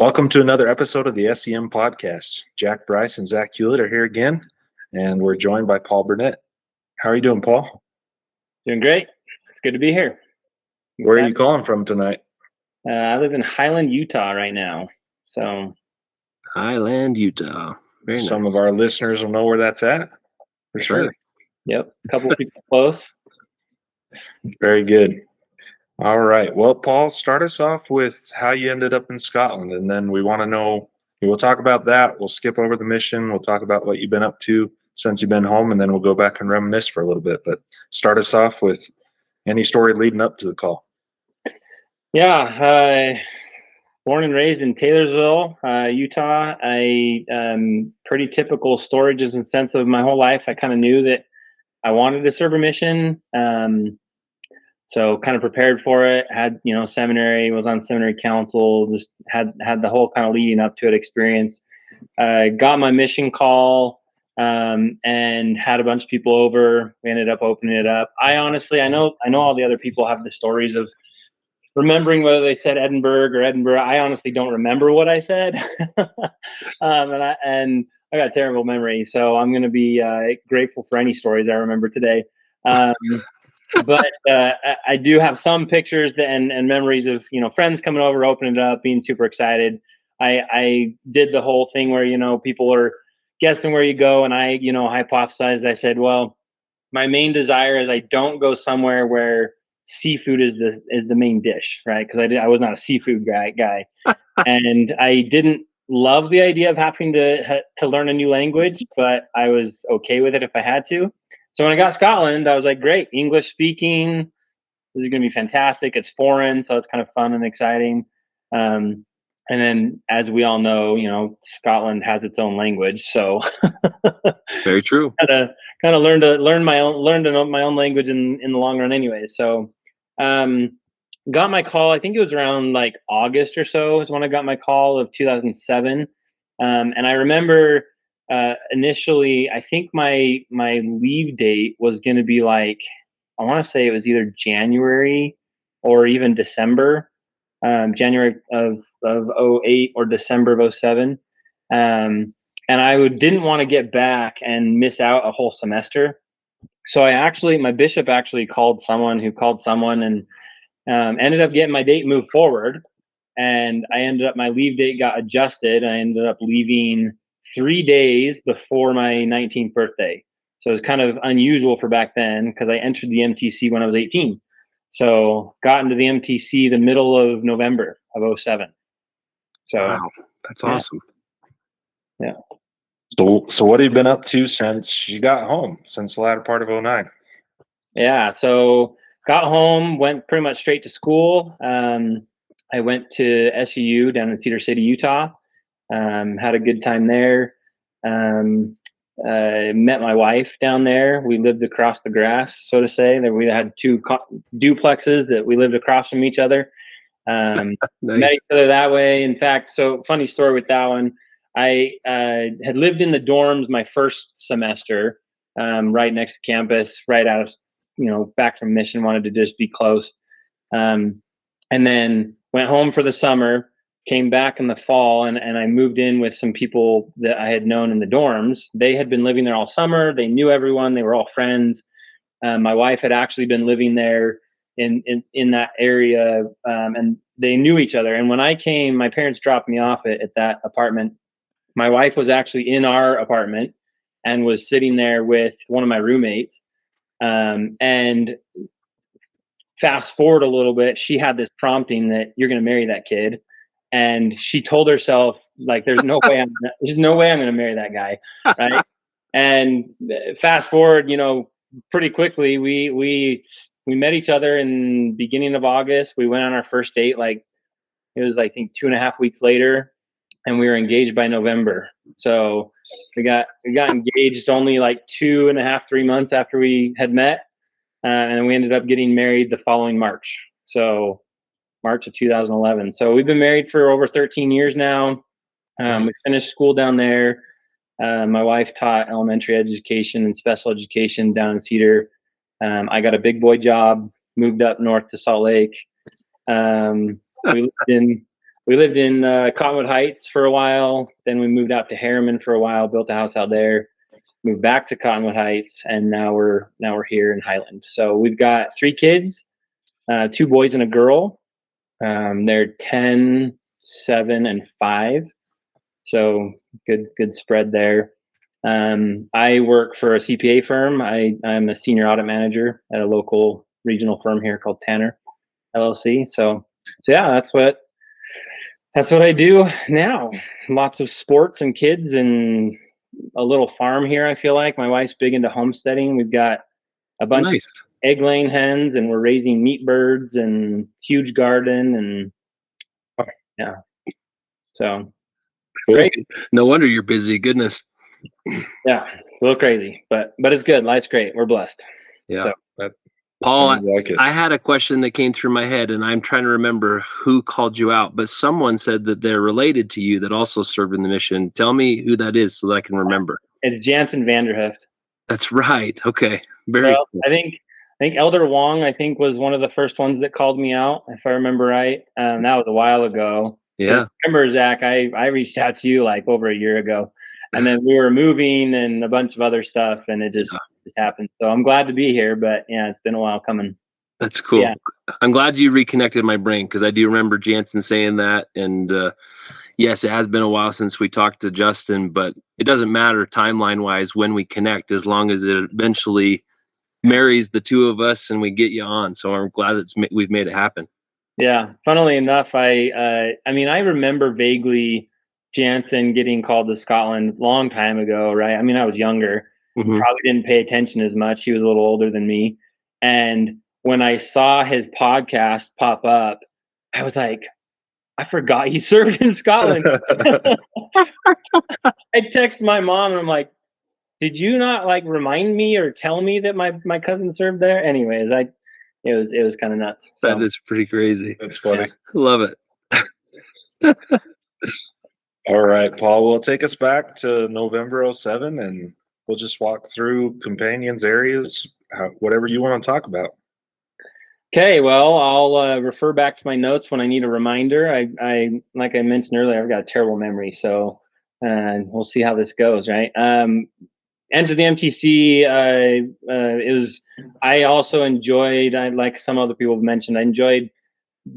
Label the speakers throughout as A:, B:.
A: Welcome to another episode of the S.E.M podcast. Jack Bryce and Zach Hewlett are here again, and we're joined by Paul Burnett. How are you doing, Paul?
B: Doing great. It's good to be here.
A: Where are you calling from tonight?
B: I live in Highland, Utah right now. So
C: Highland, Utah. Very nice.
A: Some of our listeners will know where that's at. For sure.
B: Yep. A couple of people close.
A: Very good. All right. Well, Paul, start us off with how you ended up in Scotland, and then we want to know, we'll talk about that. We'll skip over the mission. We'll talk about what you've been up to since you've been home, and then we'll go back and reminisce for a little bit. But start us off with any story leading up to the call.
B: Yeah. Born and raised in Taylorsville, Utah. Pretty typical storages and sense of my whole life. I kind of knew that I wanted to serve a mission. So kind of prepared for it, had, seminary, was on seminary council, just had the whole kind of leading up to it experience. Got my mission call, and had a bunch of people over. We ended up opening it up. I know all the other people have the stories of remembering whether they said Edinburgh or Edinburgh. I honestly don't remember what I said. and I got a terrible memory, so I'm going to be grateful for any stories I remember today. But I do have some pictures and memories of, friends coming over, opening it up, being super excited. I did the whole thing where, people are guessing where you go. And I, hypothesized. I said, well, my main desire is I don't go somewhere where seafood is the main dish, right? Because I was not a seafood guy. And I didn't love the idea of having to learn a new language, but I was okay with it if I had to. So when I got Scotland, I was like, great, English speaking. This is going to be fantastic. It's foreign, so it's kind of fun and exciting. And then, as we all know, Scotland has its own language. So
C: very true.
B: Kind of learn my own language in the long run, anyway. So got my call. I think it was around like August or so is when I got my call of 2007. And I remember. Initially, I think my leave date was going to be like, I want to say it was either January or even December, January of 08 or December of 07. And I didn't want to get back and miss out a whole semester. So my bishop actually called someone and ended up getting my date moved forward. And my leave date got adjusted. I ended up leaving 3 days before my 19th birthday. So it was kind of unusual for back then because I entered the MTC when I was 18. So got into the MTC the middle of November of 07. So
C: wow, that's awesome.
B: Yeah.
A: So what have you been up to since you got home, since the latter part of 09?
B: Yeah. So got home, went pretty much straight to school. I went to SEU down in Cedar City, Utah. Had a good time there. Met my wife down there. We lived across the grass, so to say. That we had two duplexes that we lived across from each other.
C: Nice.
B: Met each other that way. In fact, so funny story with that one. I had lived in the dorms my first semester, right next to campus, right out of back from mission. Wanted to just be close, and then went home for the summer. Came back in the fall, and I moved in with some people that I had known in the dorms. They had been living there all summer. They knew everyone. They were all friends. My wife had actually been living there in that area, and they knew each other. And when I came, my parents dropped me off at that apartment. My wife was actually in our apartment and was sitting there with one of my roommates. And fast forward a little bit, she had this prompting that you're going to marry that kid. And she told herself, like, there's no way I'm going to marry that guy, right? And fast forward, pretty quickly, we met each other in beginning of August. We went on our first date, like it was, I think, 2.5 weeks later, and we were engaged by November. So we got engaged only like 2.5, 3 months after we had met, and we ended up getting married the following March. So March of 2011. So we've been married for over 13 years now. We finished school down there. My wife taught elementary education and special education down in Cedar. I got a big boy job, moved up north to Salt Lake. We lived in we lived in Cottonwood Heights for a while. Then we moved out to Harriman for a while, built a house out there, moved back to Cottonwood Heights, and now we're here in Highland. So we've got 3 kids, 2 boys and a girl. They're 10, 7, and 5. So good spread there. I work for a CPA firm. I'm a senior audit manager at a local regional firm here called Tanner LLC. So yeah, that's what I do now. Lots of sports and kids and a little farm here. I feel like my wife's big into homesteading. We've got a bunch of
C: Nice.
B: egg laying hens, and we're raising meat birds and huge garden, and yeah. So great.
C: No wonder you're busy. Goodness.
B: Yeah, a little crazy, but it's good. Life's great. We're blessed.
C: Yeah.
B: So,
A: That
C: Paul,
A: sounds like it.
C: I had a question that came through my head, and I'm trying to remember who called you out, but someone said that they're related to you that also served in the mission. Tell me who that is so that I can remember.
B: it's Jansen Vanderhooft.
C: That's right. Okay. Very
B: Well,
C: cool.
B: I think Elder Wong, was one of the first ones that called me out, if I remember right. That was a while ago.
C: Yeah.
B: Remember, Zach, I reached out to you like over a year ago, and then we were moving and a bunch of other stuff, and it just happened. So I'm glad to be here, but yeah, it's been a while coming.
C: That's cool.
B: Yeah.
C: I'm glad you reconnected my brain because I do remember Jansen saying that. And yes, it has been a while since we talked to Justin, but it doesn't matter timeline wise when we connect, as long as it eventually marries the two of us and we get you on. So I'm glad we've made it happen.
B: Yeah. Funnily enough, I remember vaguely Jansen getting called to Scotland a long time ago, right? I mean, I was younger.
C: Mhm.
B: Probably didn't pay attention as much. He was a little older than me. And when I saw his podcast pop up, I was like, I forgot he served in Scotland. I text my mom and I'm like, did you not like remind me or tell me that my cousin served there? Anyways, it was kind of nuts. So.
C: That is pretty crazy.
A: That's funny.
C: Love it.
A: All right, Paul, we'll take us back to November 07 and we'll just walk through companions areas, whatever you want to talk about.
B: Okay, well, I'll refer back to my notes when I need a reminder. I like I mentioned earlier, I've got a terrible memory, so we'll see how this goes, right? Enter the MTC. I also enjoyed. Like some other people have mentioned, I enjoyed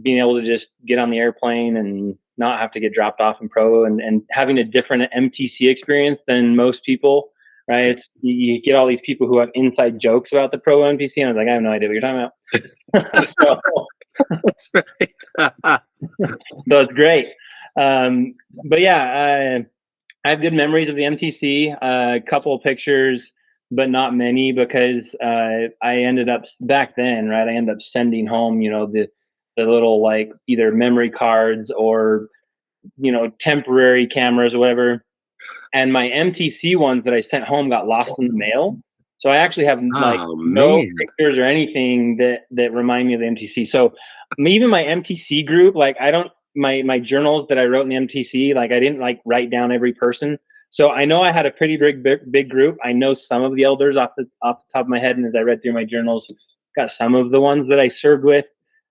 B: being able to just get on the airplane and not have to get dropped off in Provo, and having a different MTC experience than most people. Right? You get all these people who have inside jokes about the Provo MTC, and I was like, I have no idea what you're talking about.
C: That's right.
B: So it's great. But yeah, I have good memories of the MTC. A couple of pictures, but not many, because I ended up back then, right? I ended up sending home, the little like either memory cards or temporary cameras or whatever. And my MTC ones that I sent home got lost in the mail. So I actually have no pictures or anything that remind me of the MTC. So even my MTC group, like my journals that I wrote in the MTC, like I didn't like write down every person. So I know I had a pretty big group. I know some of the elders off the top of my head, and as I read through my journals, got some of the ones that I served with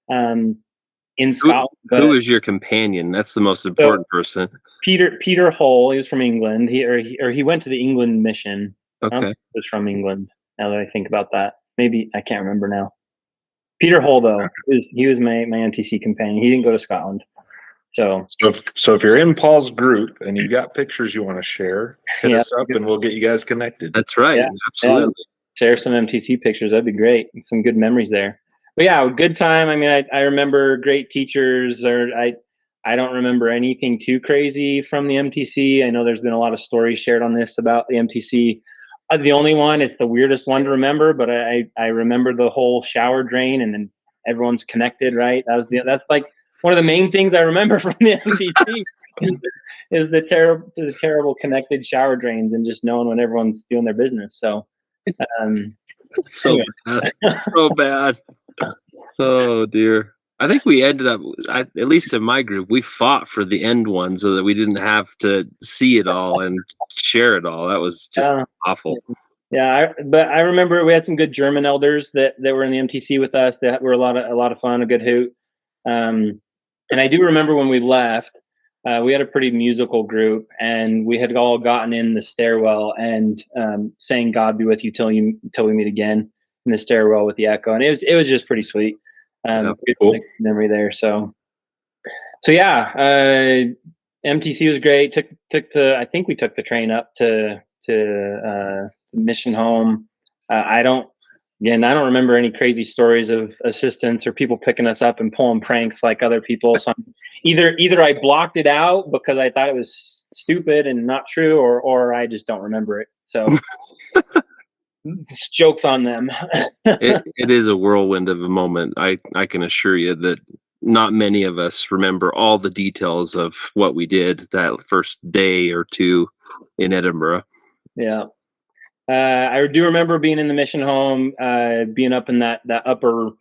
B: in Scotland.
C: Who was your companion? That's the most important person.
B: Peter Hull. He was from England. He went to the England Mission.
C: Okay.
B: He was from England. Now that I think about that, maybe I can't remember now. Peter Hull, though, he was my MTC companion. He didn't go to Scotland. So
A: if you're in Paul's group and you got pictures you want to share, hit us up and we'll get you guys connected.
C: That's right. Yeah, absolutely.
B: Yeah. Share some MTC pictures. That'd be great. Some good memories there. But yeah, good time. I mean, I remember great teachers. I don't remember anything too crazy from the MTC. I know there's been a lot of stories shared on this about the MTC. The only one, it's the weirdest one to remember, but I remember the whole shower drain, and then everyone's connected, right? That's like one of the main things I remember from the MTC is the terrible connected shower drains and just knowing when everyone's doing their business. So,
C: so bad. Oh dear. I think we ended up, at least in my group, we fought for the end one so that we didn't have to see it all and share it all. That was just awful.
B: Yeah, but I remember we had some good German elders that were in the MTC with us that were a lot of fun, a good hoot. And I do remember when we left, we had a pretty musical group, and we had all gotten in the stairwell and sang "God be with you till we meet again" in the stairwell with the echo, and it was just pretty sweet. Good
A: Cool.
B: memory there. So yeah, MTC was great. I think we took the train up to Mission Home. I don't remember any crazy stories of assistants or people picking us up and pulling pranks like other people. So either I blocked it out because I thought it was stupid and not true, or I just don't remember it. So jokes on them.
C: It is a whirlwind of a moment. I can assure you that not many of us remember all the details of what we did that first day or two in Edinburgh.
B: Yeah. I do remember being in the mission home, being up in that upper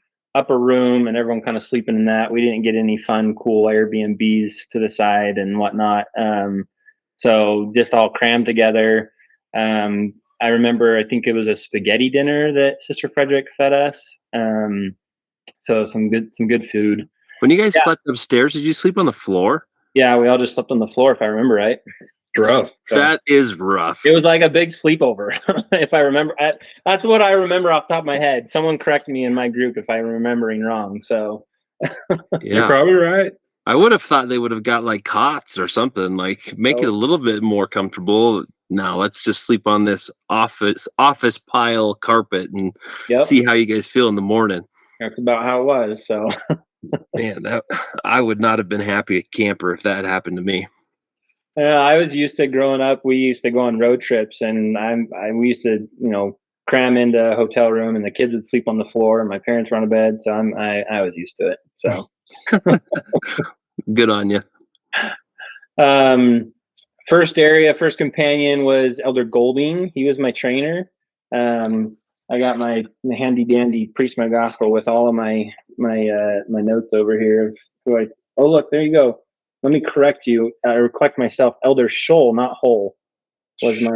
B: room, and everyone kind of sleeping in that. We didn't get any fun, cool Airbnbs to the side and whatnot. So just all crammed together. I remember, I think it was a spaghetti dinner that Sister Frederick fed us. So some good food.
C: When you guys
B: Yeah.
C: slept upstairs, did you sleep on the floor?
B: Yeah, we all just slept on the floor, if I remember right.
A: Rough.
B: So
C: That is rough.
B: it was like a big sleepover, if I remember. That's what I remember off the top of my head. Someone correct me in my group if I'm remembering wrong. So
A: You're
C: Yeah.
A: probably right.
C: I would have thought they would have got like cots or something, like make it a little bit more comfortable. No, let's just sleep on this office pile carpet and
B: yep,
C: see how you guys feel in the morning.
B: that's about how it was. So
C: Man, I would not have been happy a camper if that happened to me.
B: I was used to growing up. We used to go on road trips, and we used to cram into a hotel room, and the kids would sleep on the floor, and my parents were on a bed. So I was used to it. So
C: Good on you.
B: First companion was Elder Golding. He was my trainer. I got my handy dandy preach my gospel with all of my notes over here. Oh look, there you go. Let me correct you. Or correct myself. Elder Scholl, not Hole, was my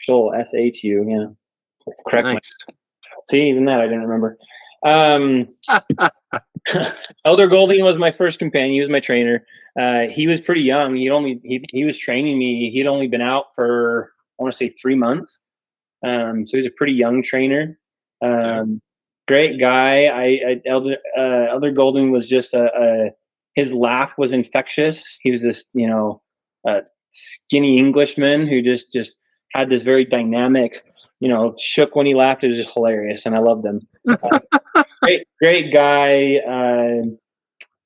B: Scholl. SHU. Yeah. Correct.
C: Nice.
B: See, even that I didn't remember. Elder Golding was my first companion. He was my trainer. He was pretty young. He was training me. He'd only been out for, I want to say, 3 months. So he's a pretty young trainer. Great guy. Elder Golding was just his laugh was infectious. He was this, skinny Englishman who just had this very dynamic, shook when he laughed. It was just hilarious, and I loved him. Great guy.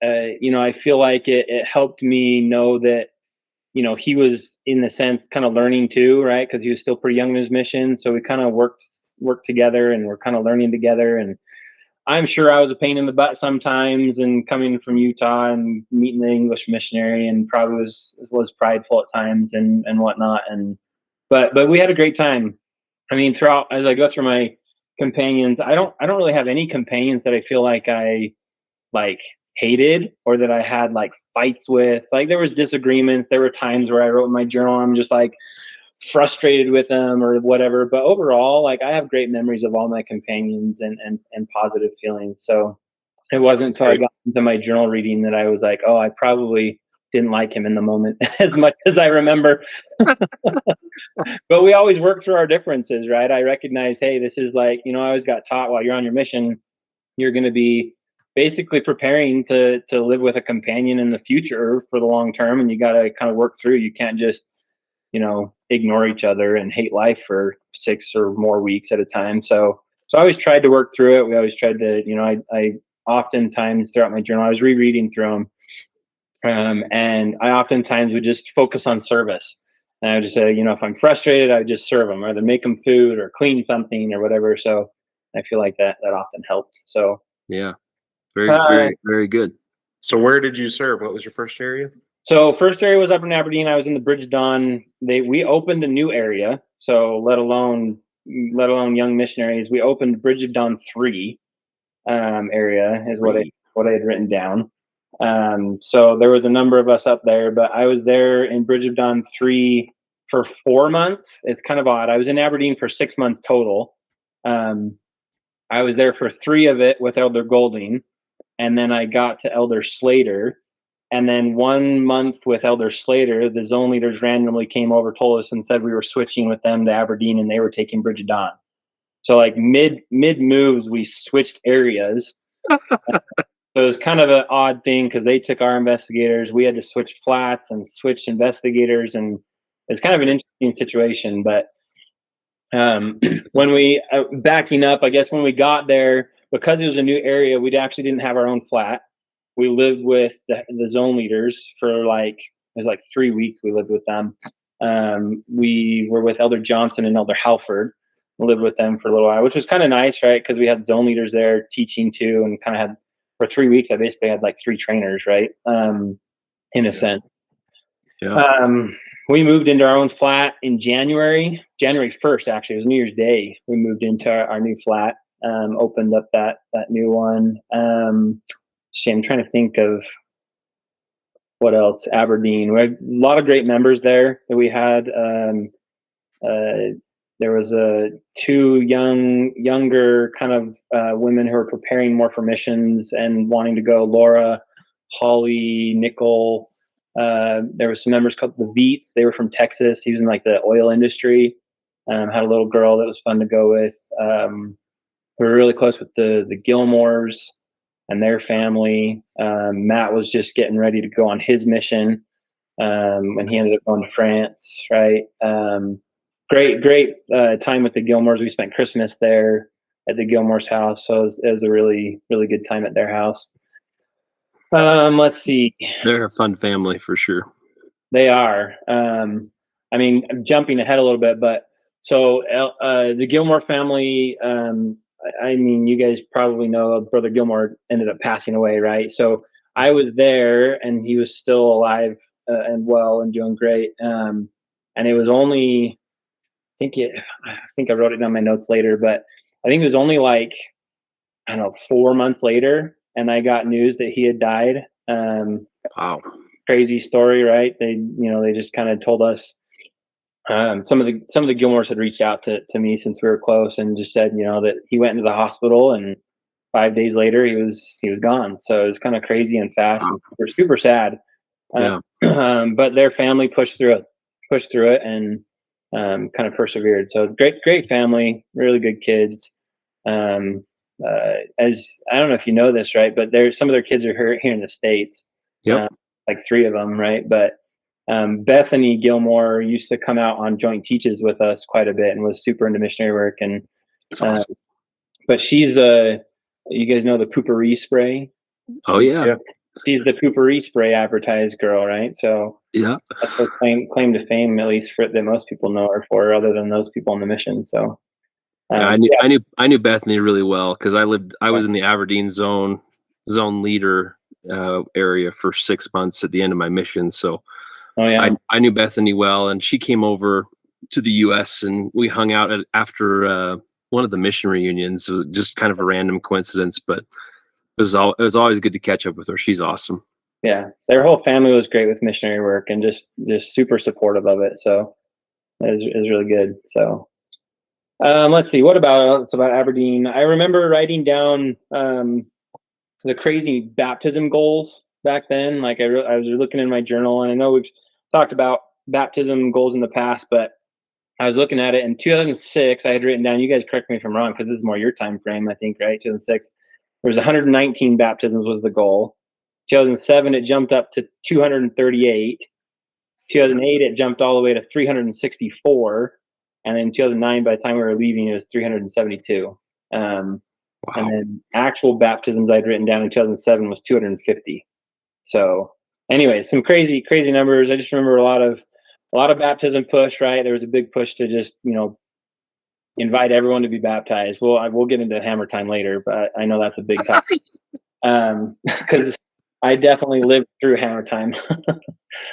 B: I feel like it helped me know that, he was in the sense kind of learning too, right? Because he was still pretty young in his mission. So we kind of worked together, and we're kind of learning together. And I'm sure I was a pain in the butt sometimes, and coming from Utah and meeting the English missionary, and probably was prideful at times and whatnot. But we had a great time. I mean, throughout, as I go through my companions, I don't really have any companions that I feel like I hated, or that I had like fights with. Like, there was disagreements. There were times where I wrote in my journal, I'm just like frustrated with them or whatever. But overall, like, I have great memories of all my companions and positive feelings. So it wasn't until I got into my journal reading that I was like, oh, I probably didn't like him in the moment as much as I remember. But we always work through our differences, right? I recognize, hey, this is like, I always got taught, while you're on your mission, you're going to be basically preparing to live with a companion in the future for the long term, and you got to kind of work through. You can't just ignore each other and hate life for 6 or more weeks at a time. So I always tried to work through it. We always tried to, I oftentimes throughout my journal, I was rereading through them, and I oftentimes would just focus on service. And I would just say, if I'm frustrated, I would just serve them, or either make them food or clean something or whatever. So I feel like that often helped. So
C: yeah, very, very good.
A: So where did you serve? What was your first area?
B: So first area was up in Aberdeen. I was in the Bridge of Dawn. We opened a new area. So let alone young missionaries, we opened Bridge of Dawn 3 area is what I had written down. So there was a number of us up there, but I was there in Bridge of Dawn 3 for 4 months. It's kind of odd. I was in Aberdeen for 6 months total. I was there for 3 of it with Elder Golding, and then I got to Elder Slater And then 1 month with Elder Slater, the zone leaders randomly came over, told us, and said we were switching with them to Aberdeen, and they were taking Bridge of Dawn. So like mid moves, we switched areas. So it was kind of an odd thing because they took our investigators. We had to switch flats and switch investigators, and it's kind of an interesting situation. But when we backing up, I guess when we got there, because it was a new area, we actually didn't have our own flat. We lived with the zone leaders for it was like 3 weeks. We lived with them. We were with Elder Johnson and Elder Halford. Lived with them for a little while, which was kind of nice, right? Because we had zone leaders there teaching too, and kind of had for 3 weeks. I basically had like 3 trainers, right? In a sense.
C: Yeah.
B: We moved into our own flat in January 1st. Actually, it was New Year's Day. We moved into our new flat. Opened up that new one. I'm trying to think of what else. Aberdeen. We had a lot of great members there that we had. There was 2 younger kind of women who were preparing more for missions and wanting to go. Laura, Holly, Nickel. There was some members called the Veets. They were from Texas. He was in like the oil industry. Had a little girl that was fun to go with. We were really close with the Gilmores and their family. Matt was just getting ready to go on his mission when he ended up going to France, right? Great time with the Gilmores. We spent Christmas there at the Gilmores' house, so it was a really, really good time at their house. Let's see.
C: They're a fun family for sure.
B: They are. I mean, I'm jumping ahead a little bit, but so the Gilmore family, I mean, you guys probably know Brother Gilmore ended up passing away, right? So I was there, and he was still alive and well and doing great. And it was only, I think I wrote it down in my notes later, but I think it was only like, I don't know, 4 months later, and I got news that he had died.
C: Wow.
B: Crazy story, right? They just kind of told us. Some of the Gilmores had reached out to me since we were close and just said, that he went into the hospital, and 5 days later he was gone. So it was kind of crazy and fast, and super, super sad.
C: Yeah.
B: But their family pushed through it, and kind of persevered. So it's great family, really good kids. As I don't know if you know this, right, but some of their kids are here in the States.
C: Yep.
B: Like 3 of them, right? But Bethany Gilmore used to come out on joint teaches with us quite a bit and was super into missionary work. And
C: That's awesome.
B: but she's you guys know the poopery spray?
C: Oh yeah.
B: She's the poopery spray advertised girl, right? So
C: Yeah.
B: that's her claim to fame, at least that most people know her for, other than those people on the mission. So
C: I knew Bethany really well because I was in the Aberdeen zone leader area for 6 months at the end of my mission. So I knew Bethany well, and she came over to the U.S. and we hung out after one of the mission reunions. It was just kind of a random coincidence, but it was always good to catch up with her. She's awesome.
B: Yeah, their whole family was great with missionary work and just super supportive of it. So it was really good. So let's see, what about Aberdeen? I remember writing down the crazy baptism goals back then. Like I was looking in my journal, and I know we've talked about baptism goals in the past, but I was looking at it in 2006. I had written down, you guys correct me if I'm wrong, because this is more your time frame, I think, right? 2006, there was 119 baptisms was the goal. 2007, it jumped up to 238. 2008, it jumped all the way to 364. And then 2009, by the time we were leaving, it was 372. Wow. And then actual baptisms I'd written down in 2007 was 250. So anyway, some crazy numbers. I just remember a lot of baptism push, right? There was a big push to just, invite everyone to be baptized. Well, we'll get into hammer time later, but I know that's a big topic. Because I definitely lived through hammer time.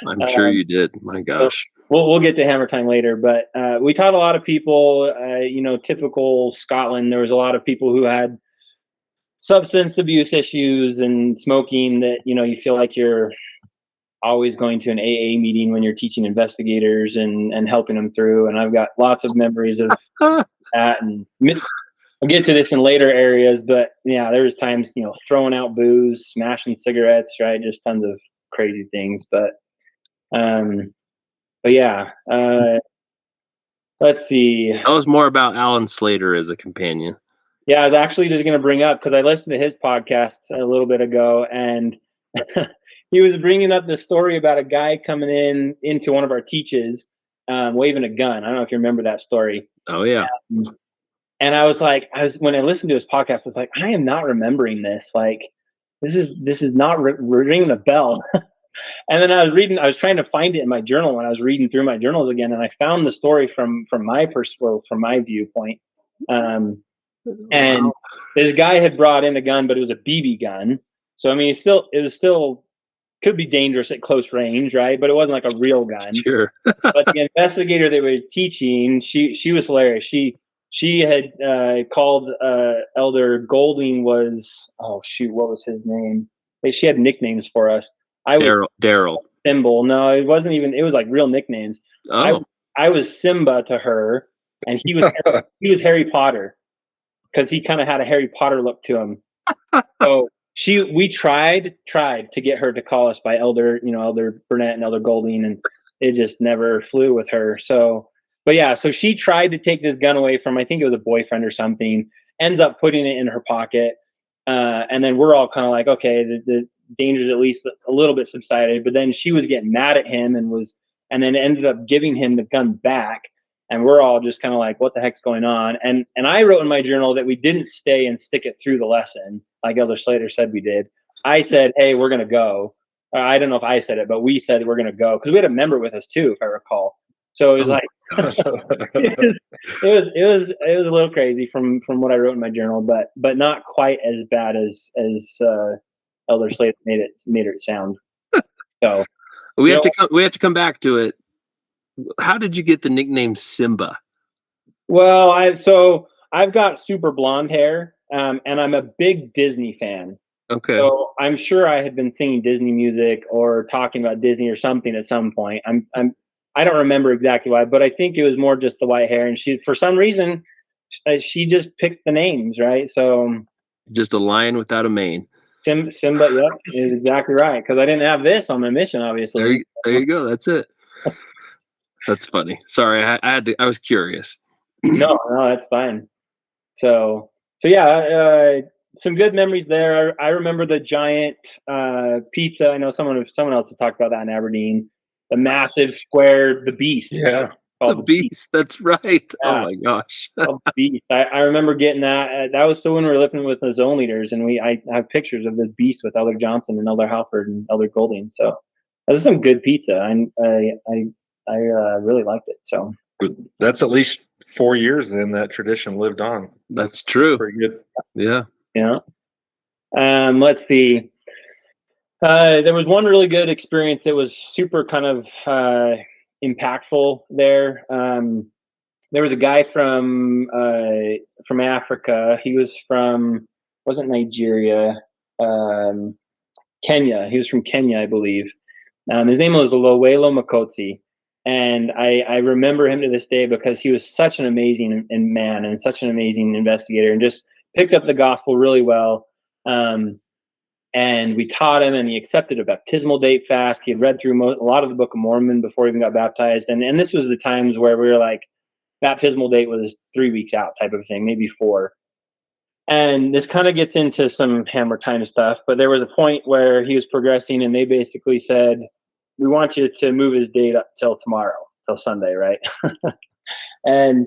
C: I'm sure you did. My gosh.
B: So we'll get to hammer time later, but we taught a lot of people, typical Scotland. There was a lot of people who had substance abuse issues and smoking that, you feel like you're always going to an AA meeting when you're teaching investigators and helping them through. And I've got lots of memories of that. And I'll get to this in later areas, but yeah, there was times, throwing out booze, smashing cigarettes, right? Just tons crazy things. But yeah, let's see.
C: That was more about Alan Slater as a companion.
B: Yeah, I was actually just going to bring up, because I listened to his podcast a little bit ago, and he was bringing up the story about a guy coming into one of our teaches, waving a gun. I don't know if you remember that story.
C: Oh yeah.
B: And I was like, when I listened to his podcast, I was like, I am not remembering this. Like, this is not ringing a bell. And then I was trying to find it in my journal when I was reading through my journals again, and I found the story from my viewpoint. And
C: Wow.
B: this guy had brought in a gun, but it was a BB gun. So I mean, it was still could be dangerous at close range, right? But it wasn't like a real gun.
C: Sure.
B: But the investigator they were teaching, she was hilarious. She had called Elder Golding was, oh shoot, what was his name? She had nicknames for us. I was
C: Daryl.
B: Symbol. No, it wasn't even. It was like real nicknames.
C: Oh.
B: I was Simba to her, and he was Harry Potter, because he kind of had a Harry Potter look to him. So we tried to get her to call us by Elder Burnett and Elder Golding, and it just never flew with her. So, but yeah, so she tried to take this gun away from, I think it was a boyfriend or something, ends up putting it in her pocket. And then we're all kind of like, okay, the danger's at least a little bit subsided, but then she was getting mad at him and then ended up giving him the gun back. And we're all just kind of like, what the heck's going on? And I wrote in my journal that we didn't stay and stick it through the lesson, like Elder Slater said we did. I said, hey, we're going to go. I don't know if I said it, but we said we're going to go, because we had a member with us too, if I recall. So it was it was a little crazy from what I wrote in my journal, but not quite as bad as Elder Slater made it sound. So
C: we have to come back to it. How did you get the nickname Simba?
B: Well, I've got super blonde hair, and I'm a big Disney fan.
C: Okay.
B: So I'm sure I had been singing Disney music or talking about Disney or something at some point. I don't remember exactly why, but I think it was more just the white hair, and for some reason she just picked the names, right? So
C: just a lion without a mane.
B: Simba, yep, is exactly right, because I didn't have this on my mission, obviously.
C: There you go. That's it. That's funny. Sorry, I was curious.
B: No, that's fine. So yeah, some good memories there. I remember the giant pizza. I know someone else has talked about that in Aberdeen. The massive square, the Beast.
A: Yeah,
C: the Beast. That's right. Yeah. Oh my gosh.
B: The Beast. I remember getting that. That was still when we were living with the zone leaders, and I have pictures of this Beast with Elder Johnson and Elder Halford and Elder Golding. So that was some good pizza. I really liked it. So
A: that's at least 4 years then that tradition lived on.
C: That's true.
A: That's pretty good.
C: Yeah.
B: Yeah. Let's see. There was one really good experience that was super kind of impactful there. There was a guy from Africa. He was wasn't Nigeria, Kenya. He was from Kenya, I believe. His name was Lowelo Makotsi. And I remember him to this day because he was such an amazing man and such an amazing investigator, and just picked up the gospel really well. And we taught him, and he accepted a baptismal date fast. He had read through a lot of the Book of Mormon before he even got baptized. And this was the times where we were like, baptismal date was 3 weeks out type of thing, maybe 4. And this kind of gets into some hammer time stuff, but there was a point where he was progressing, and they basically said, we want you to move his date up till tomorrow, till Sunday, right? And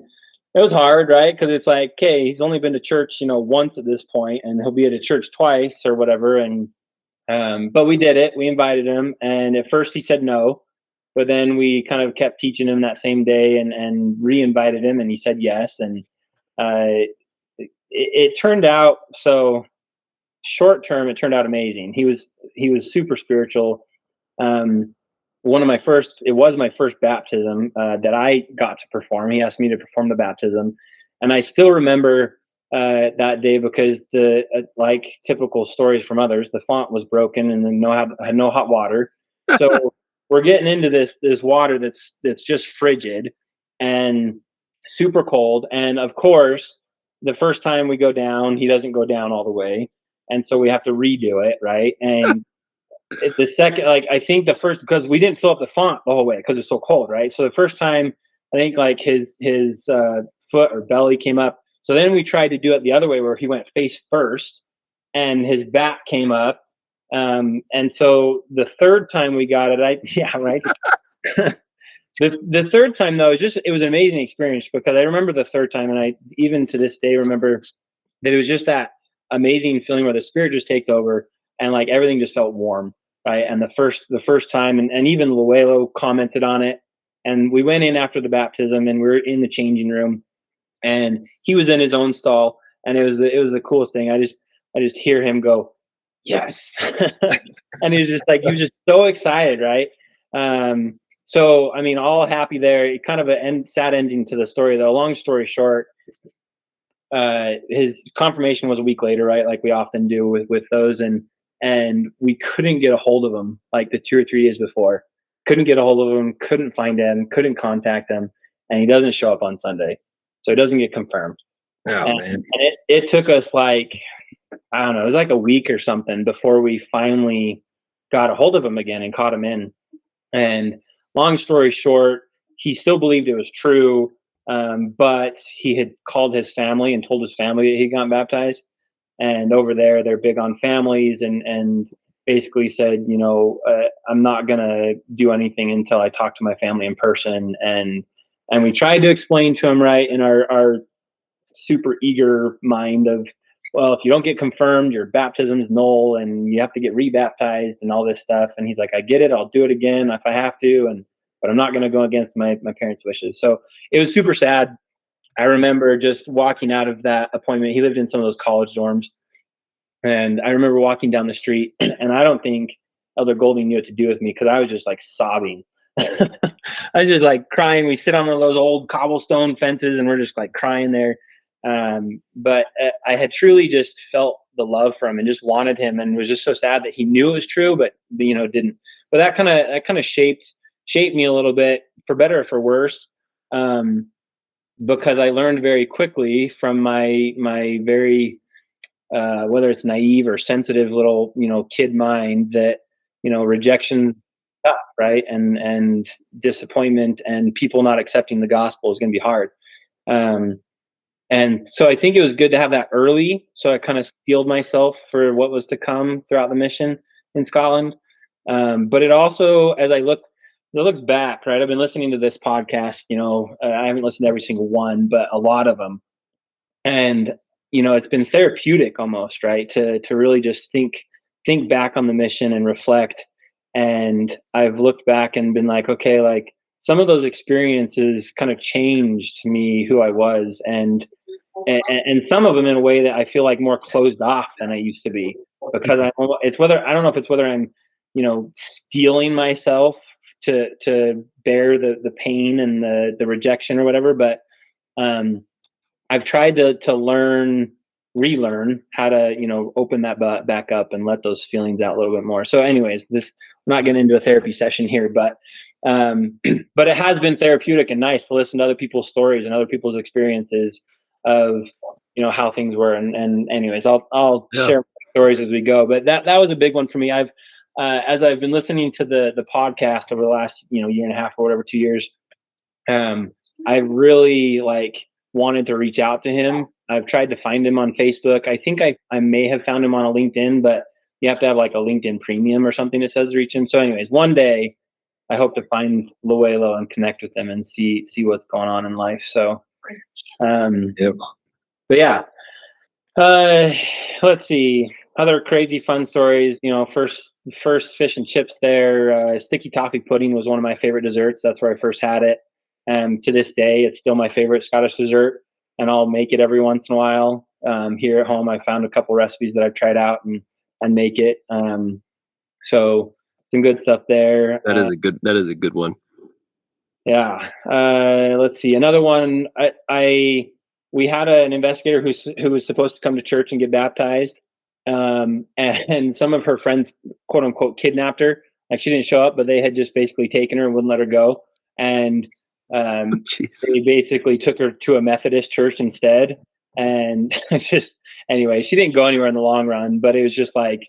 B: it was hard, right? Because it's like, okay, he's only been to church, once at this point, and he'll be at a church twice or whatever. And but we did it. We invited him, and at first he said no, but then we kind of kept teaching him that same day and re-invited him, and he said yes. And it turned out, so short term, it turned out amazing. He was super spiritual. It was my first baptism that I got to perform. He asked me to perform the baptism, and I still remember that day because like typical stories from others, the font was broken and then had no hot water. So we're getting into this water that's just frigid and super cold. And of course, the first time we go down, he doesn't go down all the way, and so we have to redo it, right? And the second, like, I think the first, because we didn't fill up the font the whole way because it's so cold, right? So the first time, I think like his foot or belly came up. So then we tried to do it the other way where he went face first and his back came up. And so the third time we got it, yeah, right. The third time though, it was an amazing experience because I remember the third time, and I even to this day remember that it was just that amazing feeling where the spirit just takes over and like everything just felt warm, right? And the first time, and even Luelo commented on it, and we went in after the baptism and we were in the changing room, and he was in his own stall, and it was the coolest thing. I just hear him go, yes, and he was just so excited, right? So I mean, all happy there. Kind of a sad ending to the story, though. Long story short, his confirmation was a week later, right? Like we often do with those, and we couldn't get a hold of him like the 2 or 3 days before. Couldn't get a hold of him. Couldn't find him. Couldn't contact him, and he doesn't show up on Sunday, so he doesn't get confirmed.
A: Oh
B: And,
A: man.
B: and it took us like, I don't know, it was like a week or something before we finally got a hold of him again and caught him in. And long story short, he still believed it was true, but he had called his family and told his family that he got baptized. And over there, they're big on families, and basically said, I'm not gonna do anything until I talk to my family in person. And we tried to explain to him, right, in our super eager mind of, well, if you don't get confirmed, your baptism is null and you have to get rebaptized and all this stuff. And he's like, I get it. I'll do it again if I have to. But I'm not going to go against my parents' wishes. So it was super sad. I remember just walking out of that appointment. He lived in some of those college dorms. And I remember walking down the street, and I don't think Elder Golding knew what to do with me because I was just like sobbing. I was just like crying. We sit on one of those old cobblestone fences and we're just like crying there. But I had truly just felt the love for him and just wanted him, and was just so sad that he knew it was true, but didn't. But that kind of shaped me a little bit, for better or for worse, because I learned very quickly from my very whether it's naive or sensitive little kid mind that rejection, right, and disappointment and people not accepting the gospel is going to be hard. And so I think it was good to have that early, so I kind of steeled myself for what was to come throughout the mission in Scotland. But it also, as I look back, right, I've been listening to this podcast. I haven't listened to every single one, but a lot of them, and it's been therapeutic almost, right, to really just think back on the mission and reflect. And I've looked back and been like, okay, like some of those experiences kind of changed me, who I was, and some of them in a way that I feel like more closed off than I used to be, because I don't know if it's whether I'm stealing myself to bear the pain and the rejection or whatever, but I've tried to relearn how to open that back up and let those feelings out a little bit more. So anyways, I'm not getting into a therapy session here, but but it has been therapeutic and nice to listen to other people's stories and other people's experiences of how things were. And anyways, I'll share my stories as we go, but that was a big one for me. I've as I've been listening to the podcast over the last year and a half or whatever, 2 years, I really wanted to reach out to him. I've tried to find him on Facebook. I think I may have found him on a LinkedIn, but you have to have like a LinkedIn premium or something that says reach him. So anyways, one day I hope to find Luelo and connect with him and see what's going on in life. So,
A: Yep.
B: But yeah, let's see, other crazy fun stories. First fish and chips there. Sticky toffee pudding was one of my favorite desserts. That's where I first had it. And to this day, it's still my favorite Scottish dessert, and I'll make it every once in a while. Here at home, I found a couple recipes that I've tried out and make it. So some good stuff there.
C: That is a good one.
B: Yeah. Let's see. Another one. We had an investigator who was supposed to come to church and get baptized, and some of her friends, quote unquote, kidnapped her. Like, she didn't show up, but they had just basically taken her and wouldn't let her go. And they basically took her to a Methodist church instead. And anyway, she didn't go anywhere in the long run, but it was just like,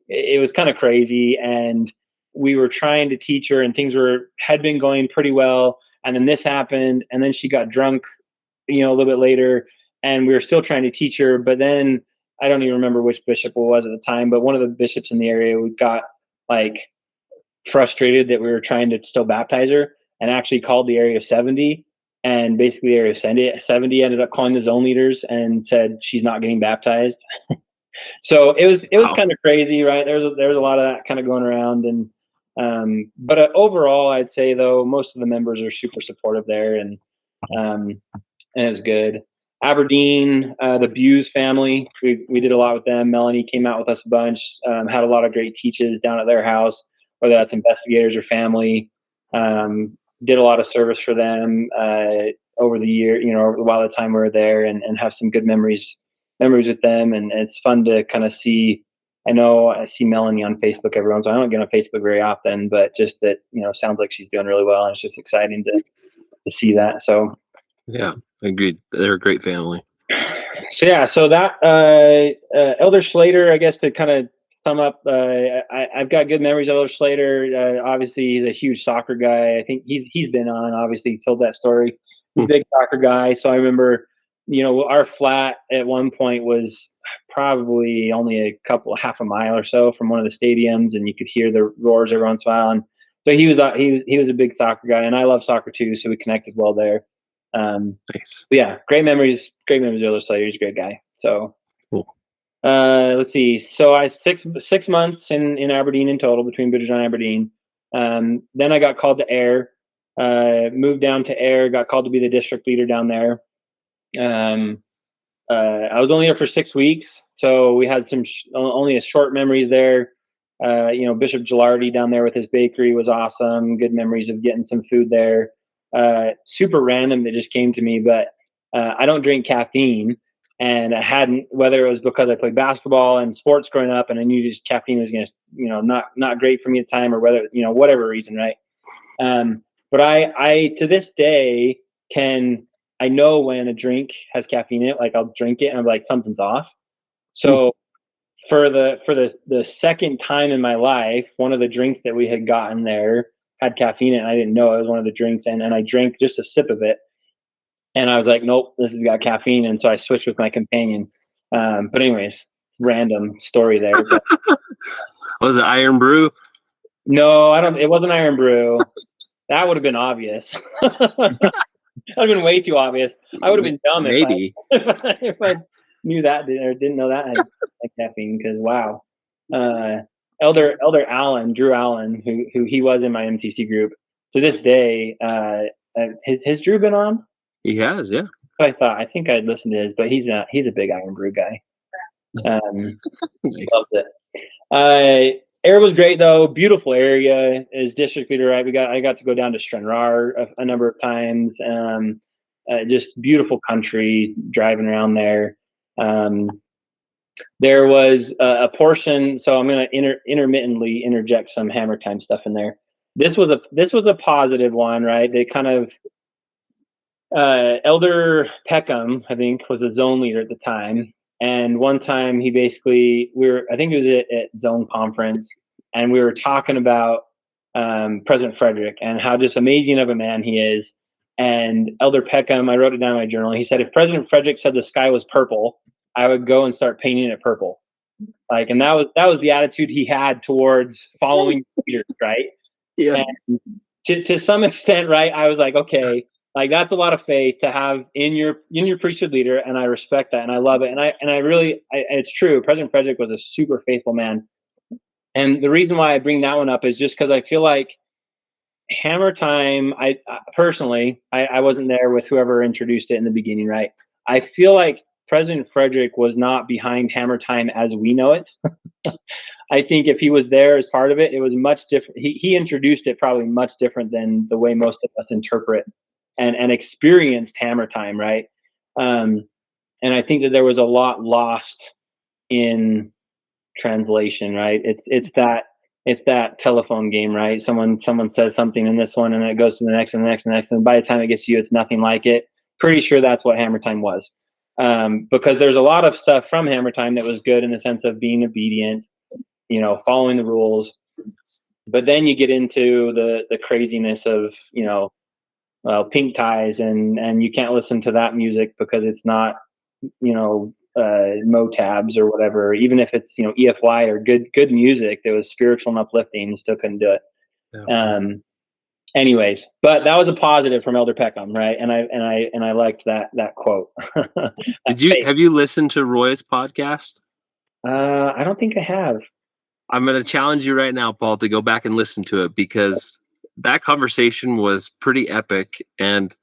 B: it was kind of crazy, and we were trying to teach her, and things had been going pretty well, and then this happened, and then she got drunk, a little bit later, and we were still trying to teach her. But then I don't even remember which bishop it was at the time, but one of the bishops in the area, we got like frustrated that we were trying to still baptize her, and actually called the area 70, and basically area 70 ended up calling the zone leaders and said she's not getting baptized. So it was
C: Wow.
B: kind of crazy, right? There was a lot of that kind of going around, and but overall, I'd say though most of the members are super supportive there, and it was good. Aberdeen, the Buse family, we did a lot with them. Melanie came out with us a bunch, had a lot of great teaches down at their house, whether that's investigators or family. Did a lot of service for them over the year, while the time we were there, and have some good memories with them. And it's fun to kind of see. I know I see Melanie on Facebook every once in a while. I don't get on Facebook very often, but just that, sounds like she's doing really well, and it's just exciting to see that. So
C: Yeah, agreed. They're a great family.
B: So yeah, so that Elder Slater, I guess to kind of sum up, I've got good memories of Elder Slater. Obviously, he's a huge soccer guy. I think he's been on. Obviously, he told that story. He's a big soccer guy. So I remember, our flat at one point was probably only half a mile or so from one of the stadiums, and you could hear the roars every once in a while. And so he was a big soccer guy, and I love soccer too. So we connected well there.
C: Nice.
B: Yeah, great memories of Elder Slater. He's a great guy. So
C: cool.
B: Let's see. So I 6 months in Aberdeen in total, between Bridgerton and Aberdeen. Then I got called to Ayr. Moved down to Ayr. Got called to be the district leader down there. I was only there for 6 weeks, so we had only a short memories there. Bishop Gilardi down there with his bakery was awesome. Good memories of getting some food there. Super random that just came to me, but I don't drink caffeine, and I hadn't, whether it was because I played basketball and sports growing up, and I knew just caffeine was going to, not great for me at the time, or whether, whatever reason, right? But I to this day I know when a drink has caffeine in it. Like, I'll drink it and I'm like, something's off. So for the second time in my life, one of the drinks that we had gotten there had caffeine in it, and I didn't know it was one of the drinks, and I drank just a sip of it, and I was like, nope, this has got caffeine. And so I switched with my companion. But anyways, random story there. But
C: was it Iron Brew?
B: No, it wasn't Iron Brew. That would have been obvious. That would have been way too obvious. I would have been dumb if I knew that or didn't know that had caffeine, because wow. Elder Allen, Drew Allen, who he was in my MTC group, to this day, has Drew been on?
C: He has, yeah.
B: I think I'd listened to his, but he's a big Iron Brew guy.
C: Nice.
B: Loved it. Ayr was great though. Beautiful area. As district leader, right? I got to go down to Stranraer a number of times. Just beautiful country, driving around there. There was a portion, so I'm going to intermittently interject some Hammer Time stuff in there. This was a positive one, right? They kind of Elder Peckham, I think, was a zone leader at the time. And one time he basically, I think it was at zone conference, and we were talking about President Frederick and how just amazing of a man he is. And Elder Peckham, I wrote it down in my journal. He said, if President Frederick said the sky was purple, I would go and start painting it purple. And that was the attitude he had towards following leaders, right?
C: Yeah. And
B: to some extent, right? I was like, okay, like that's a lot of faith to have in your priesthood leader, and I respect that, and I love it, and I really, it's true. President Frederick was a super faithful man, and the reason why I bring that one up is just because I feel like Hammer Time. I personally, I wasn't there with whoever introduced it in the beginning, right? I feel like President Frederick was not behind Hammer Time as we know it. I think if he was there as part of it, it was much different. He introduced it probably much different than the way most of us interpret and experienced Hammer Time, right? And I think that there was a lot lost in translation, right? It's that telephone game, right? Someone says something in this one, and it goes to the next and the next and the next, and by the time it gets to you, it's nothing like it. Pretty sure that's what Hammer Time was, because there's a lot of stuff from Hammer Time that was good in the sense of being obedient, following the rules. But then you get into the craziness of, pink ties, and you can't listen to that music because it's not, Motabs or whatever. Even if it's, EFY or good music that was spiritual and uplifting, you still couldn't do it.
C: Yeah.
B: Anyways, but that was a positive from Elder Peckham, right? And I liked that quote.
C: Have you listened to Roy's podcast?
B: I don't think I have.
C: I'm going to challenge you right now, Paul, to go back and listen to it, because that conversation was pretty epic, and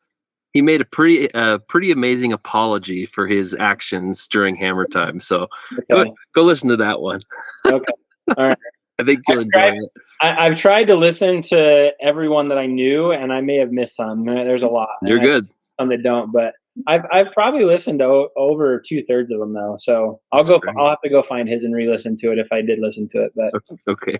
C: he made a pretty amazing apology for his actions during Hammer Time. So
B: Okay.
C: go listen to that one.
B: Okay. All right.
C: I think you'll enjoy it.
B: I've tried to listen to everyone that I knew, and I may have missed some. There's a lot.
C: You're good.
B: Some that don't, but I've probably listened to over 2/3 of them though. So I'll have to go find his and re-listen to it if I did listen to it. But
C: okay.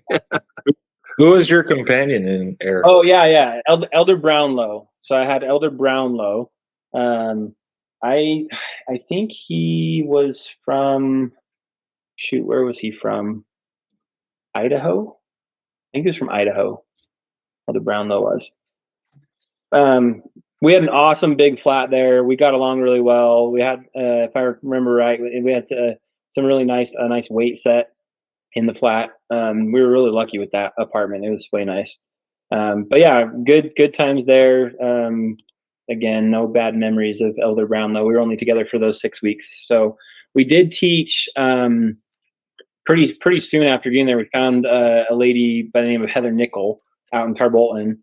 A: Who was your companion in Air?
B: Oh yeah. Elder Brownlow. So I had Elder Brownlow. I think he was from, where was he from? Idaho? I think he was from Idaho. Elder Brownlow was. We had an awesome big flat there. We got along really well. We had, if I remember right, we had some really nice weight set in the flat. We were really lucky with that apartment. It was way nice. But yeah, good times there. Again, no bad memories of Elder Brownlow. We were only together for those 6 weeks. So we did teach pretty soon after getting there. We found a lady by the name of Heather Nickel out in Tarbolton.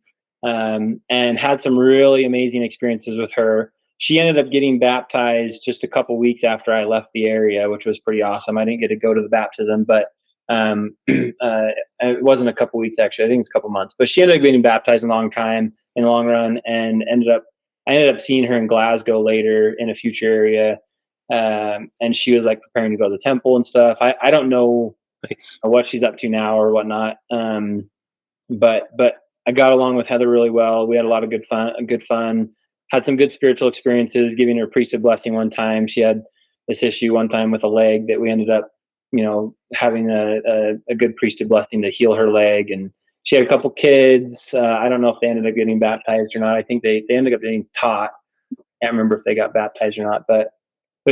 B: And had some really amazing experiences with her. She ended up getting baptized just a couple weeks after I left the area, which was pretty awesome. I didn't get to go to the baptism, but it wasn't a couple weeks actually. I think it's a couple months. But she ended up getting baptized in the long run, and I ended up seeing her in Glasgow later in a future area. And she was like preparing to go to the temple and stuff. I don't know what she's up to now or whatnot. But I got along with Heather really well. We had a lot of good fun. Had some good spiritual experiences, giving her a priesthood blessing one time. She had this issue one time with a leg that we ended up, having a good priesthood blessing to heal her leg. And she had a couple kids. I don't know if they ended up getting baptized or not. I think they ended up getting taught. Can't remember if they got baptized or not, but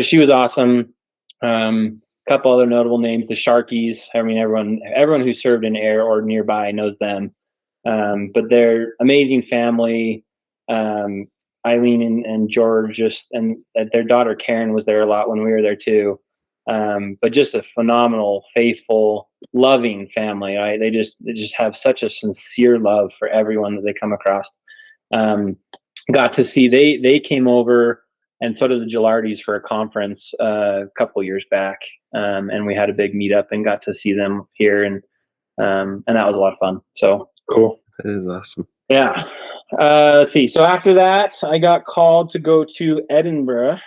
B: she was awesome. Couple other notable names, the Sharkies. I mean, everyone who served in Air or nearby knows them. But they're amazing family. Eileen and George, and their daughter Karen was there a lot when we were there too. But just a phenomenal, faithful, loving family. Right? They just have such a sincere love for everyone that they come across. Got to see they came over, and so did the Gilardis for a conference a couple years back, and we had a big meetup and got to see them here, and that was a lot of fun. So
A: cool.
C: That is awesome.
B: Yeah. Let's see. So after that, I got called to go to Edinburgh.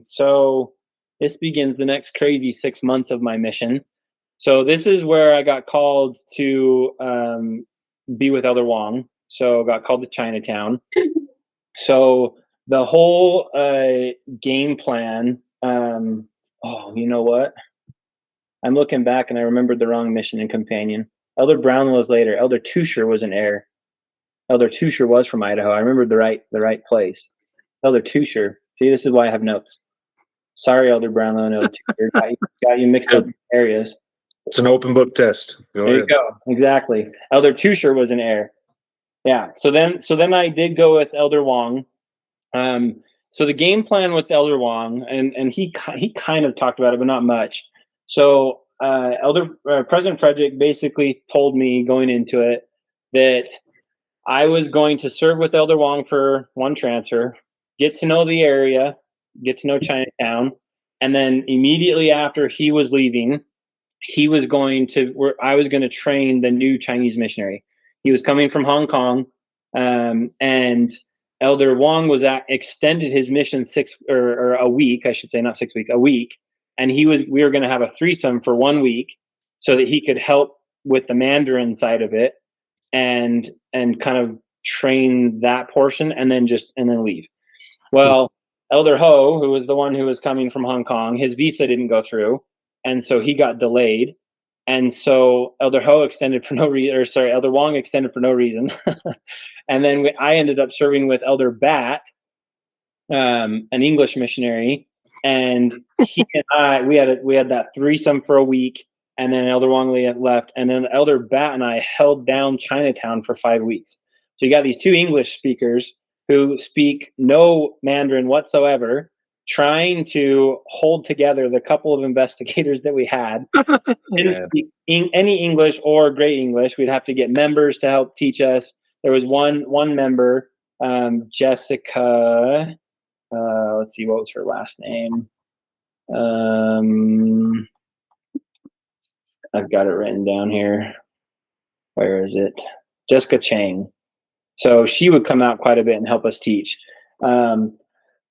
B: So this begins the next crazy 6 months of my mission. So this is where I got called to be with Elder Wong. So got called to Chinatown. So the whole game plan. You know what? I'm looking back and I remembered the wrong mission and companion. Elder Brownlow was later. Elder Tusher was in Air. Elder Tusher was from Idaho. I remembered the right place. Elder Tusher. See, this is why I have notes. Sorry, Elder Brownlow and Elder Tusher. Got you mixed up in areas.
A: It's an open book test.
B: There you go. Exactly. Elder Tusher was in Air. Yeah. So then I did go with Elder Wong. So the game plan with Elder Wong, and he kind of talked about it, but not much. So President Frederick basically told me going into it that I was going to serve with Elder Wong for one transfer, get to know the area, get to know Chinatown, and then immediately after he was leaving, I was going to train the new Chinese missionary. He was coming from Hong Kong, and Elder Wong extended his mission a week, I should say, not 6 weeks, a week. And we were going to have a threesome for 1 week so that he could help with the Mandarin side of it and kind of train that portion and then leave. Well, Elder Ho, who was the one who was coming from Hong Kong, his visa didn't go through. And so he got delayed. And so Elder Ho extended for no reason, or sorry, Elder Wong extended for no reason. And then I ended up serving with Elder Bat, an English missionary, and he and I we had that threesome for a week, and then Elder Wong left, and then Elder Bat and I held down Chinatown for 5 weeks. So you got these two English speakers who speak no Mandarin whatsoever, trying to hold together the couple of investigators that we had. Didn't speak any English or great English. We'd have to get members to help teach us. There was one member, Jessica. Let's see, what was her last name? I've got it written down here. Where is it? Jessica Chang. So she would come out quite a bit and help us teach.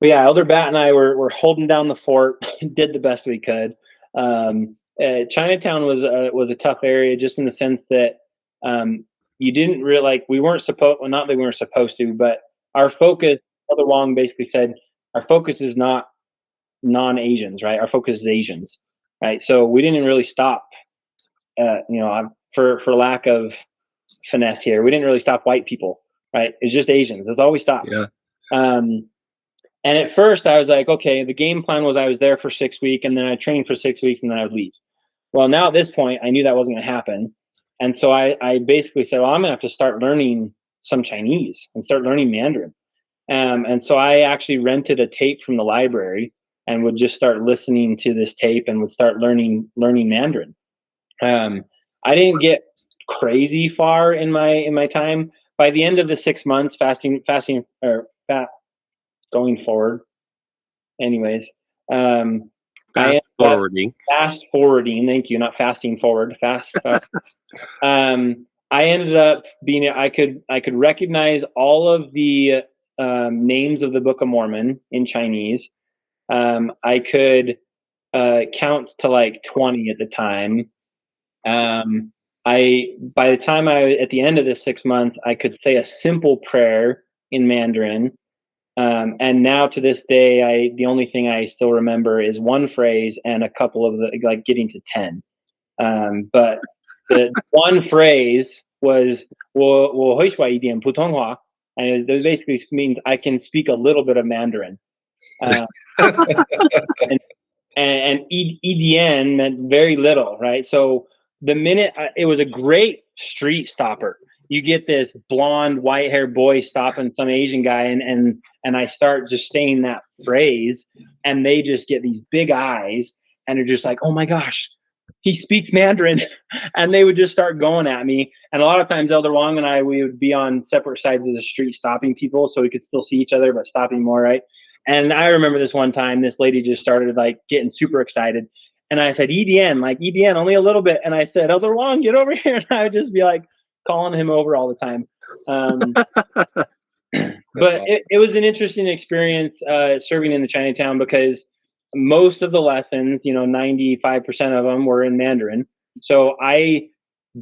B: But yeah, Elder Bat and I were holding down the fort, did the best we could. Chinatown was a tough area, just in the sense that you didn't really we weren't supposed. Well, not that we weren't supposed to, but our focus. Elder Wong basically said our focus is not non-Asians, right? Our focus is Asians, right? So we didn't really stop. For lack of finesse here, we didn't really stop white people, right? It's just Asians. That's all we stopped.
C: Yeah.
B: And at first I was like, okay, the game plan was I was there for 6 weeks, and then I trained for 6 weeks, and then I would leave. Well, now at this point, I knew that wasn't going to happen. And so I basically said, well, I'm going to have to start learning some Chinese and start learning Mandarin. And so I actually rented a tape from the library and would just start listening to this tape and would start learning Mandarin. I didn't get crazy far in my time. By the end of the 6 months, going forward. Anyways,
C: Fast forwarding.
B: Thank you. Not fasting forward. Fast. I ended up being. I could recognize all of the names of the Book of Mormon in Chinese. I could count to like 20 at the time. By the time at the end of the 6 months, I could say a simple prayer in Mandarin. And now to this day, the only thing I still remember is one phrase and a couple of getting to 10. But the one phrase was 我会说一点普通话, and it basically means I can speak a little bit of Mandarin. And EDN meant very little, right? So the minute it was a great street stopper. You get this blonde, white-haired boy stopping some Asian guy, and I start just saying that phrase, and they just get these big eyes, and they're just like, "Oh my gosh, he speaks Mandarin," and they would just start going at me. And a lot of times, Elder Wong and we would be on separate sides of the street stopping people, so we could still see each other, but stopping more, right? And I remember this one time, this lady just started getting super excited, and I said, EDN, only a little bit, and I said, Elder Wong, get over here, and I would just be calling him over all the time. But awesome. it was an interesting experience serving in the Chinatown, because most of the lessons, 95% of them were in Mandarin. So I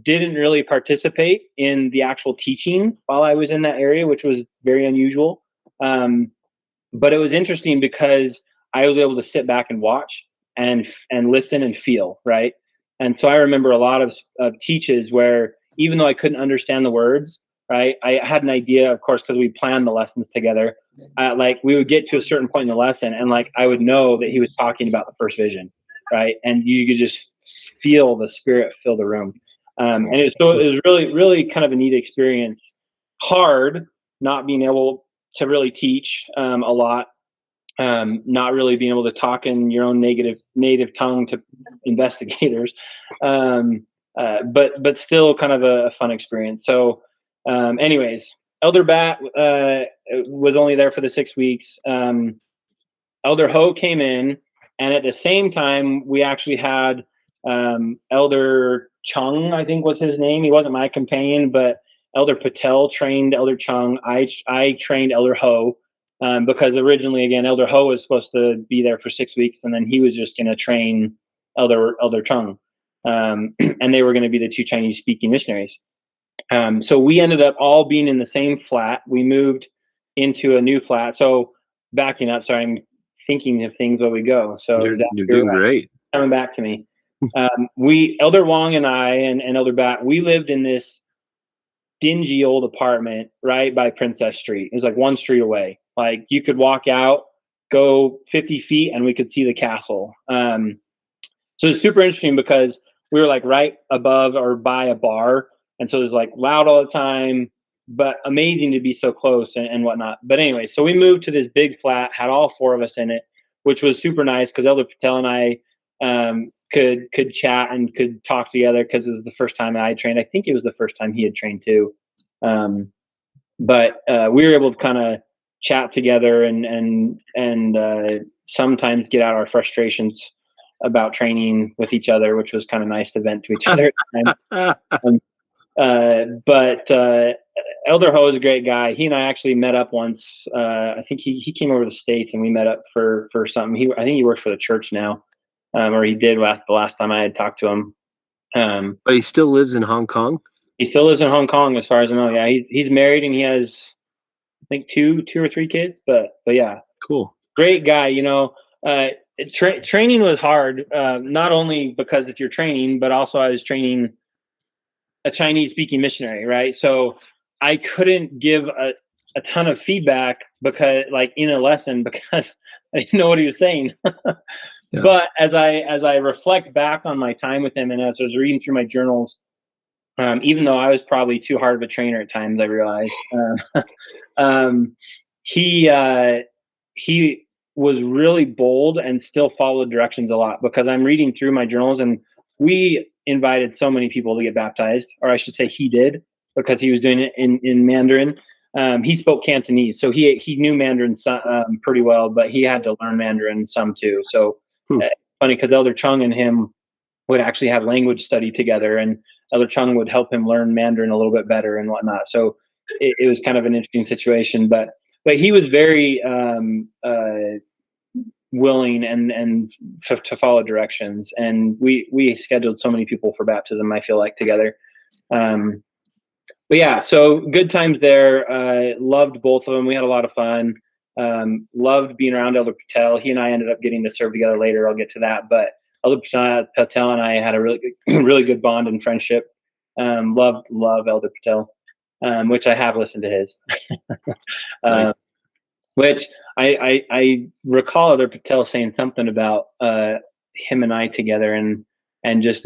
B: didn't really participate in the actual teaching while I was in that area, which was very unusual. But it was interesting because I was able to sit back and watch and listen and feel, right? And so I remember a lot of teaches where, even though I couldn't understand the words, right, I had an idea, of course, because we planned the lessons together. We would get to a certain point in the lesson, and I would know that he was talking about the first vision, right? And you could just feel the spirit fill the room. And it was really, really kind of a neat experience. Hard not being able to really teach a lot, not really being able to talk in your own native tongue to investigators. But still kind of a fun experience. So anyways, Elder Bat was only there for the 6 weeks. Elder Ho came in, and at the same time, we actually had Elder Chung, I think was his name. He wasn't my companion, but Elder Patel trained Elder Chung. I trained Elder Ho, because originally, again, Elder Ho was supposed to be there for 6 weeks, and then he was just going to train Elder Chung. And they were going to be the two Chinese-speaking missionaries. So we ended up all being in the same flat. We moved into a new flat. So backing up, sorry, I'm thinking of things while we go. So
C: you're doing great.
B: Coming back to me. Elder Wong and I and Elder Bat, we lived in this dingy old apartment right by Princess Street. It was like one street away. Like you could walk out, go 50 feet, and we could see the castle. So it's super interesting because we were like right above or by a bar, and so it was like loud all the time, but amazing to be so close and whatnot. But anyway, so we moved to this big flat, had all four of us in it, which was super nice because Elder Patel and I could chat and could talk together because it was the first time I had trained. I think it was the first time he had trained too. But we were able to kind of chat together and sometimes get out our frustrations about training with each other, which was kind of nice to vent to each other. But Elder Ho is a great guy. He and I actually met up once. I think he came over to the States and we met up for something. I think he works for the church now, or he did the last time I had talked to him.
C: But he still lives in Hong Kong?
B: He still lives in Hong Kong, as far as I know. Yeah, he's married and he has, I think, two or three kids. But yeah,
C: cool,
B: great guy. Training was hard, not only because it's your training, but also I was training a Chinese-speaking missionary, right? So I couldn't give a ton of feedback because, like, in a lesson, because I didn't know what he was saying. Yeah. But as I reflect back on my time with him, and as I was reading through my journals, even though I was probably too hard of a trainer at times, I realized he was really bold and still followed directions a lot, because I'm reading through my journals and we invited so many people to get baptized, or I should say he did, because he was doing it in Mandarin. He spoke Cantonese, so he knew Mandarin pretty well, but he had to learn Mandarin some too. So funny, because Elder Chung and him would actually have language study together, and Elder Chung would help him learn Mandarin a little bit better and whatnot. So it was kind of an interesting situation, but he was very willing and to follow directions, and we scheduled so many people for baptism, I feel like, together. But yeah, so good times there. Loved both of them. We had a lot of fun. Loved being around Elder Patel. He and I ended up getting to serve together later. I'll get to that, but Elder Patel and I had a really good bond and friendship. Love Elder Patel, which I have listened to his. Nice. Which I recall Elder Patel saying something about him and I together, and just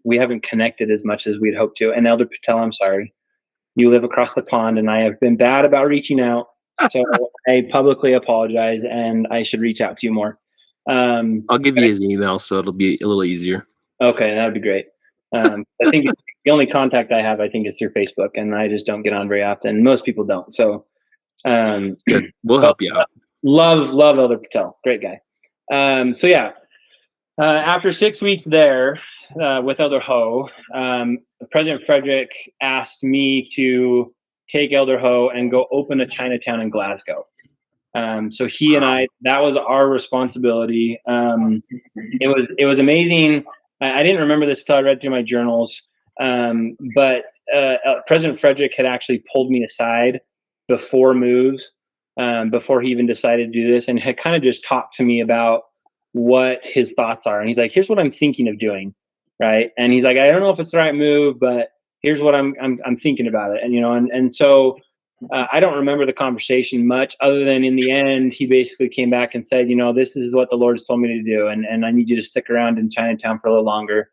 B: we haven't connected as much as we'd hoped to. And Elder Patel, I'm sorry, you live across the pond, and I have been bad about reaching out. So I publicly apologize, and I should reach out to you more.
C: I'll give you his email, so it'll be a little easier.
B: Okay, that'd be great. I think the only contact I have, I think, is through Facebook, and I just don't get on very often. Most people don't. So
C: good. We'll help you out.
B: Love Elder Patel. Great guy. So yeah, after 6 weeks there with Elder Ho, President Frederick asked me to take Elder Ho and go open a Chinatown in Glasgow. So he and I, that was our responsibility. It was amazing. I didn't remember this until I read through my journals. But President Frederick had actually pulled me aside before moves, before he even decided to do this, and had kind of just talked to me about what his thoughts are. And he's like, here's what I'm thinking of doing. Right. And he's like, I don't know if it's the right move, but here's what I'm thinking about it. And so I don't remember the conversation much, other than in the end, he basically came back and said, this is what the Lord's told me to do. And I need you to stick around in Chinatown for a little longer.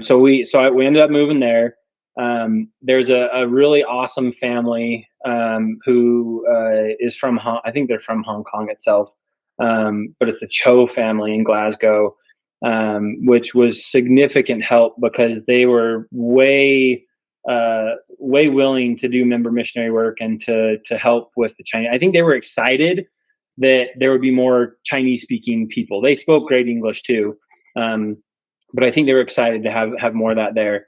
B: So we ended up moving there. There's a really awesome family who is from I think they're from Hong Kong itself, but it's the Cho family in Glasgow, which was significant help because they were way willing to do member missionary work and to help with the Chinese. I think they were excited that there would be more Chinese speaking people. They spoke great English too. But I think they were excited to have more of that there.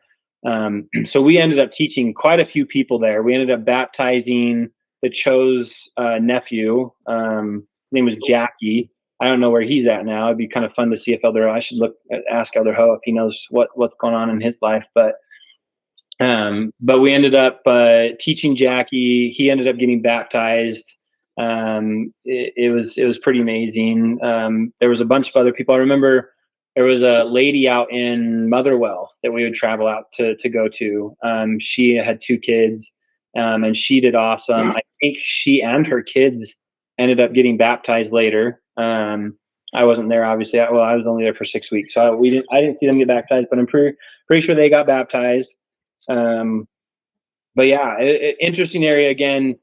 B: So we ended up teaching quite a few people there. We ended up baptizing the Cho's nephew. His name was Jackie. I don't know where he's at now. It'd be kind of fun to see if I should ask Elder Ho if he knows what's going on in his life. But we ended up teaching Jackie. He ended up getting baptized. It was pretty amazing. There was a bunch of other people. I remember there was a lady out in Motherwell that we would travel out to go to. She had 2 kids, and she did awesome. I think she and her kids ended up getting baptized later. I wasn't there, obviously. I was only there for 6 weeks, so I didn't see them get baptized, but I'm pretty sure they got baptized. But yeah, interesting area again.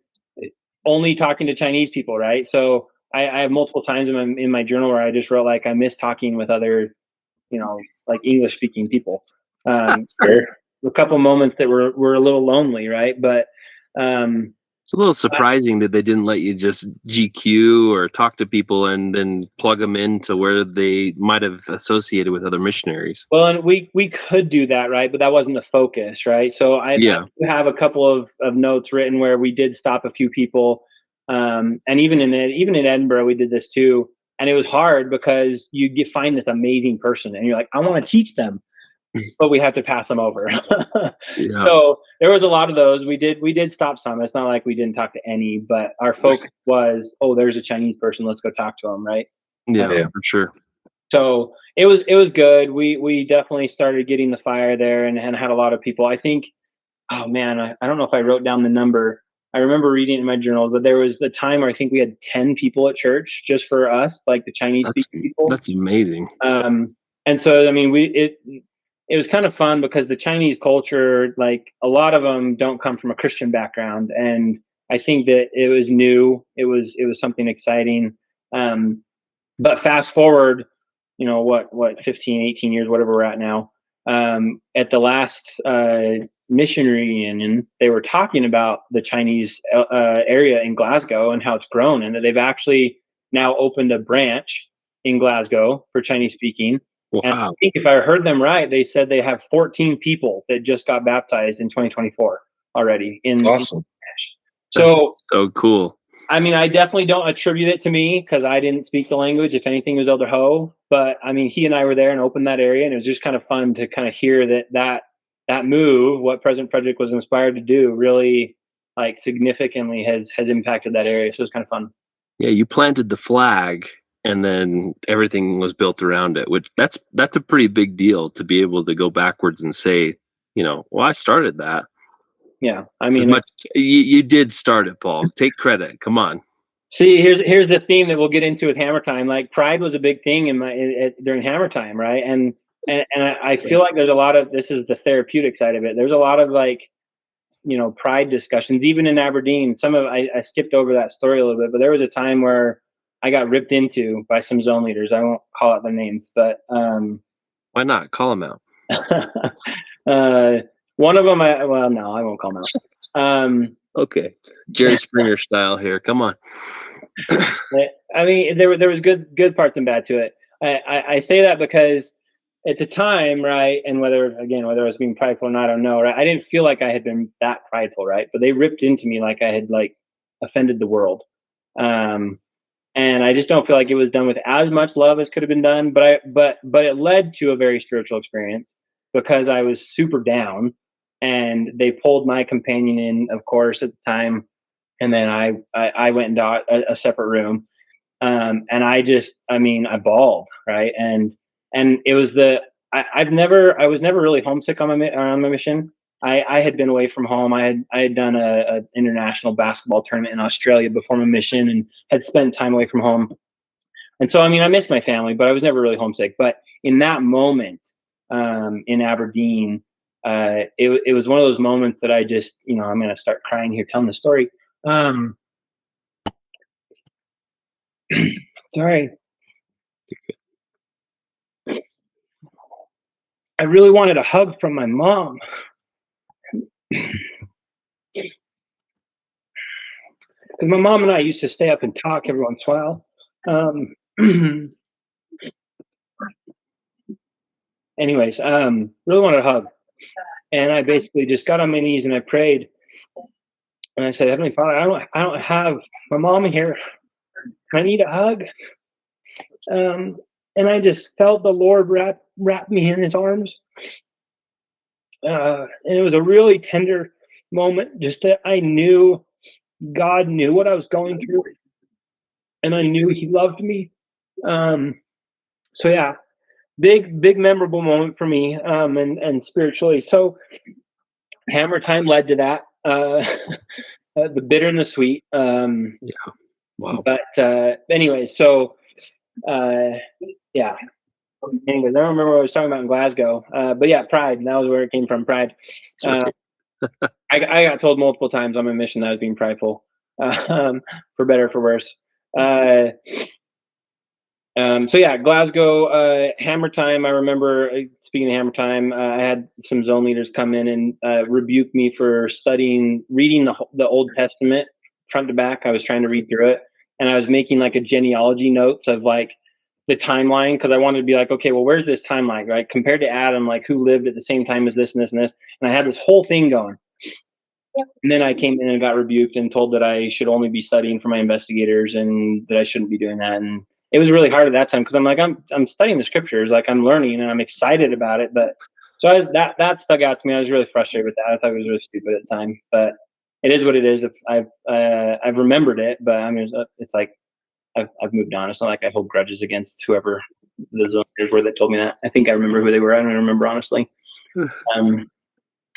B: Only talking to Chinese people, right? So I have multiple times in my journal where I just wrote like I miss talking with other, like English speaking people.
C: Sure.
B: A couple moments that were a little lonely, right? But
C: It's a little surprising that they didn't let you just GQ or talk to people and then plug them into where they might have associated with other missionaries.
B: well, and we could do that, right? But that wasn't the focus, right? So I do have a couple of notes written where we did stop a few people, and even in Edinburgh we did this too. And it was hard because you find this amazing person and you're like, I want to teach them, but we have to pass them over.
C: Yeah.
B: So there was a lot of those. We did stop some. It's not like we didn't talk to any, but our focus was, oh, there's a Chinese person. Let's go talk to them, right?
C: Yeah, for sure.
B: So it was good. We definitely started getting the fire there and had a lot of people. I think, oh man, I don't know if I wrote down the number. I remember reading it in my journal, but there was a time where I think we had 10 people at church just for us, like the Chinese speaking people.
C: That's amazing.
B: And so, I mean, it was kind of fun because the Chinese culture, like a lot of them don't come from a Christian background. And I think that it was new. It was something exciting. But fast forward, what 15, 18 years, whatever we're at now, at the last mission reunion, they were talking about the Chinese area in Glasgow and how it's grown, and that they've actually now opened a branch in Glasgow for Chinese speaking.
C: Wow.
B: And I think if I heard them right, they said they have 14 people that just got baptized in 2024 already.
A: Awesome.
C: That's so cool.
B: I mean, I definitely don't attribute it to me because I didn't speak the language. If anything, it was Elder Ho. But I mean, he and I were there and opened that area, and it was just kind of fun to kind of hear that move, what President Frederick was inspired to do, really like significantly has impacted that area. So it was kind of fun.
C: Yeah, you planted the flag, and then everything was built around it. Which that's a pretty big deal to be able to go backwards and say, well, I started that.
B: Yeah, I mean,
C: you did start it, Paul. Take credit. Come on.
B: See, here's the theme that we'll get into with Hammer Time. Like pride was a big thing during Hammer Time, right? And I feel like there's a lot of, this is the therapeutic side of it. There's a lot of like, pride discussions, even in Aberdeen. I skipped over that story a little bit, but there was a time where I got ripped into by some zone leaders. I won't call out their names, but
C: why not? Call them out.
B: One of them, no, I won't call them out.
C: Okay, Jerry Springer style here. Come on.
B: I mean, there was good parts and bad to it. I say that because at the time, right, and whether I was being prideful or not, I don't know, right? I didn't feel like I had been that prideful, right? But they ripped into me like I had like offended the world. And I just don't feel like it was done with as much love as could have been done. But it led to a very spiritual experience because I was super down, and they pulled my companion in, of course, at the time, and then I went and got a separate room, and I bawled, right, and it was I was never really homesick on my mission. I had been away from home. I had done a international basketball tournament in Australia before my mission and had spent time away from home. And so, I mean, I missed my family, but I was never really homesick. But in that moment, in Aberdeen, it was one of those moments that I just, I'm going to start crying here telling the story. Sorry. I really wanted a hug from my mom. Because my mom and I used to stay up and talk every once in a while. Anyways, really wanted a hug. And I basically just got on my knees and I prayed. And I said, Heavenly Father, I don't have my mom here. I need a hug. And I just felt the Lord wrap me in his arms. And it was a really tender moment, just that I knew God knew what I was going through. And I knew he loved me. So yeah, big memorable moment for me, and spiritually. So Hammer Time led to that. The bitter and the sweet.
C: Wow.
B: But anyway, so yeah. Anyways, I don't remember what I was talking about in Glasgow. But yeah, pride. That was where it came from. Pride.
C: That's right.
B: I got told multiple times on my mission that I was being prideful, for better or for worse. So yeah, Glasgow, Hammer Time. I remember, speaking of Hammer Time, I had some zone leaders come in and rebuke me for reading the Old Testament front to back. I was trying to read through it, and I was making like a genealogy notes of like the timeline, because I wanted to be like, okay, well, where's this timeline, right? Compared to Adam, like who lived at the same time as this and this and this, and I had this whole thing going. And then I came in and got rebuked and told that I should only be studying for my investigators and that I shouldn't be doing that. And it was really hard at that time because I'm like, I'm studying the scriptures, like I'm learning and I'm excited about it. But so that stuck out to me. I was really frustrated with that. I thought it was really stupid at the time, but it is what it is. If I've remembered it, but I mean, it's like I've moved on. It's not like I hold grudges against whoever the zoners were that told me that. I think I remember who they were. I don't remember honestly.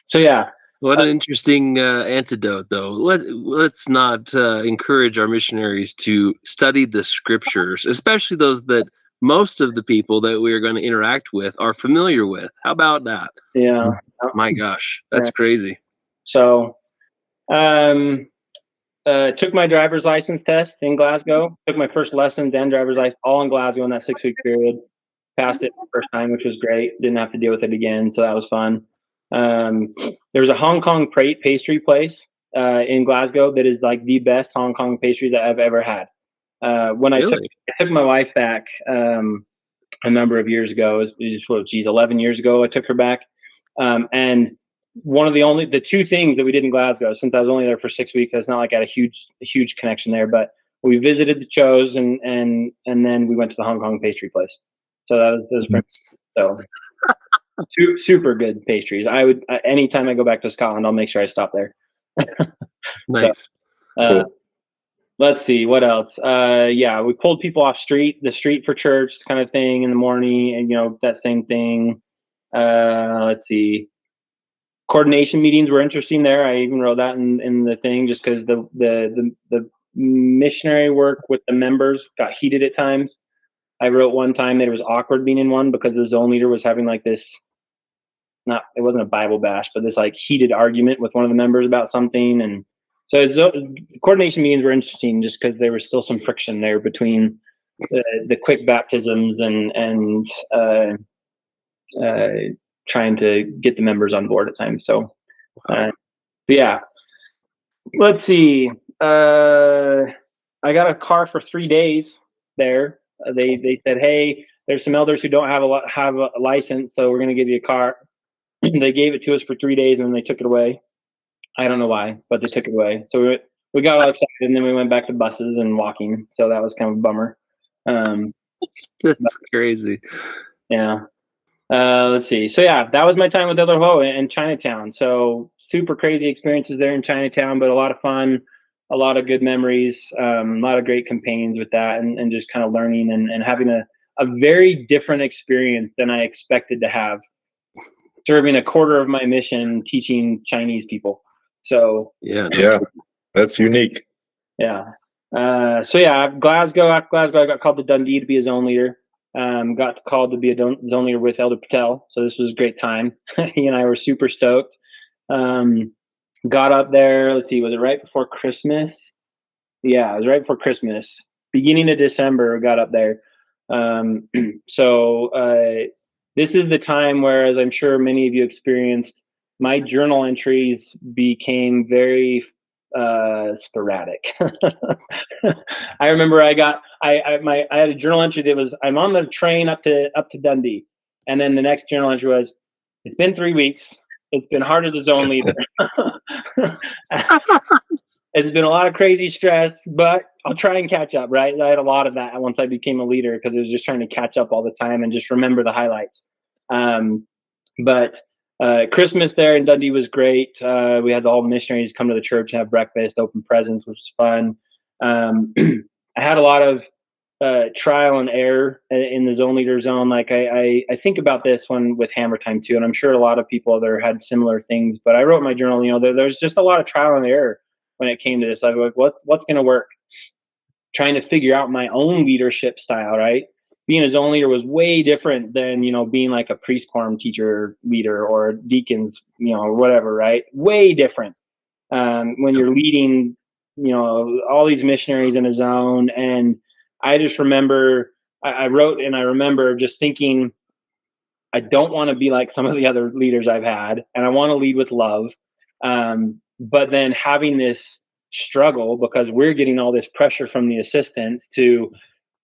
B: So yeah.
C: What an interesting antidote, though. Let's not encourage our missionaries to study the scriptures, especially those that most of the people that we are going to interact with are familiar with. How about that?
B: Yeah.
C: My gosh, that's crazy.
B: So, took my driver's license test in Glasgow. Took my first lessons and driver's license all in Glasgow in that 6-week period. Passed it the first time, which was great. Didn't have to deal with it again, so that was fun. There was a Hong Kong pastry place in Glasgow that is like the best Hong Kong pastries that I've ever had. When I took my wife back a number of years ago, it was 11 years ago, I took her back. And one of the two things that we did in Glasgow, since I was only there for 6 weeks, it's not like I had a huge connection there, but we visited the Cho's and then we went to the Hong Kong pastry place. So that was so super good pastries. I would anytime I go back to Scotland, I'll make sure I stop there.
C: Nice.
B: So, cool. Let's see what else. Yeah, we pulled people off the street for church kind of thing in the morning, and that same thing. Let's see. Coordination meetings were interesting there. I even wrote that in the thing, just because the missionary work with the members got heated at times. I wrote one time that it was awkward being in one because the zone leader was having like this, it wasn't a Bible bash, but this like heated argument with one of the members about something. And so coordination meetings were interesting just because there was still some friction there between the quick baptisms and trying to get the members on board at times. So, yeah, let's see. I got a car for 3 days there. They said, hey, there's some elders who don't have a license, so we're going to give you a car. They gave it to us for 3 days and then they took it away. I don't know why, but they took it away. So we got all excited and then we went back to buses and walking. So that was kind of a bummer.
C: That's crazy.
B: Yeah. Let's see. So yeah, that was my time with Elder Ho in Chinatown. So super crazy experiences there in Chinatown, but a lot of fun, a lot of good memories, a lot of great companions with that, and just kind of learning and having a very different experience than I expected to have, serving a quarter of my mission teaching Chinese people. So
A: yeah, that's unique.
B: Yeah. So yeah, Glasgow. After Glasgow, I got called to Dundee to be a zone leader. Got called to be a zone leader with Elder Patel. So this was a great time. He and I were super stoked. Got up there. Let's see, was it right before Christmas? Yeah, it was right before Christmas. Beginning of December, got up there. So this is the time where, as I'm sure many of you experienced, my journal entries became very sporadic. I remember I had a journal entry that was, I'm on the train up to Dundee, and then the next journal entry was, it's been 3 weeks. It's been hard as a zone leader. It's been a lot of crazy stress, but I'll try and catch up, right? I had a lot of that once I became a leader because I was just trying to catch up all the time and just remember the highlights. But Christmas there in Dundee was great. We had all the missionaries come to the church and have breakfast, open presents, which was fun. I had a lot of trial and error in the zone leader zone. Like I think about this one with Hammer Time too, and I'm sure a lot of people there had similar things. But I wrote in my journal, there's just a lot of trial and error when it came to this. I was like, what's going to work? Trying to figure out my own leadership style, right? Being a zone leader was way different than, being like a priest quorum teacher leader or deacons, or whatever, right? Way different. When you're leading, all these missionaries in a zone. And I just remember I wrote, and I remember just thinking, I don't want to be like some of the other leaders I've had, and I want to lead with love. But then having this struggle because we're getting all this pressure from the assistants to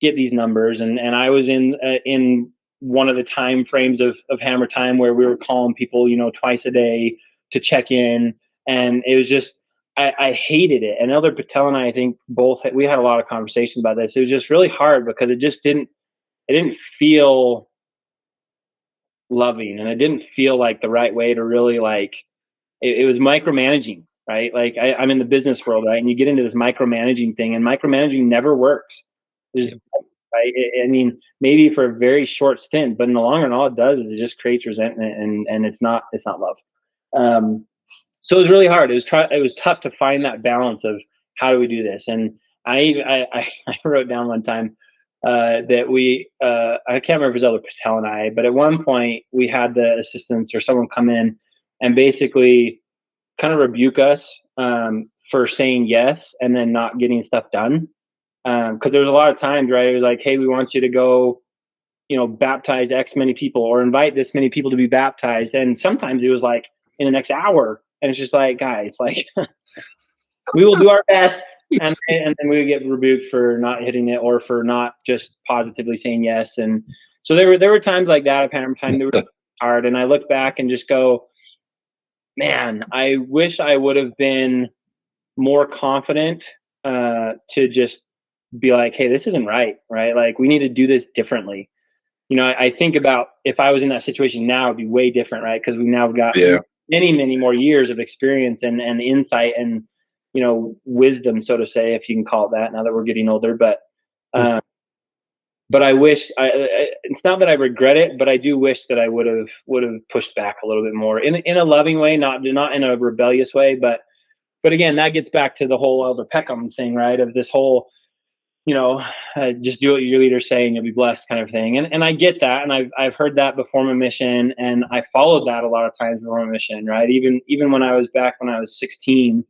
B: get these numbers, and I was in one of the time frames of Hammer Time where we were calling people, twice a day to check in, and it was just I hated it. And Elder Patel and I think both we had a lot of conversations about this. It was just really hard because it didn't feel loving, and it didn't feel like the right way to really it was micromanaging, right? Like I'm in the business world, right? And you get into this micromanaging thing, and micromanaging never works. Right? I mean, maybe for a very short stint, but in the long run, all it does is it just creates resentment, and it's not love. So it was really hard. It was tough to find that balance of how do we do this. And I wrote down one time that I can't remember if it was Elder Patel and I, but at one point we had the assistants or someone come in and basically kind of rebuke us for saying yes and then not getting stuff done. Because there was a lot of times, right? It was like, hey, we want you to go, baptize X many people or invite this many people to be baptized. And sometimes it was like in the next hour. And it's just like, guys, like we will do our best. And then we would get rebuked for not hitting it or for not just positively saying yes. And so there were times like that at Hammer Time that were hard. And I look back and just go, man, I wish I would have been more confident to just be like, hey, this isn't right? Like we need to do this differently. I think about if I was in that situation now, it'd be way different, right? Because we've now got many, many more years of experience and insight and, wisdom, so to say, if you can call it that, now that we're getting older. But I wish it's not that I regret it, but I do wish that I would have pushed back a little bit more in a loving way, not in a rebellious way. But again, that gets back to the whole Elder Peckham thing, right? Of this whole, just do what your leader's saying, you'll be blessed kind of thing. And I get that. And I've heard that before my mission, and I followed that a lot of times before my mission, right? Even when I was 16,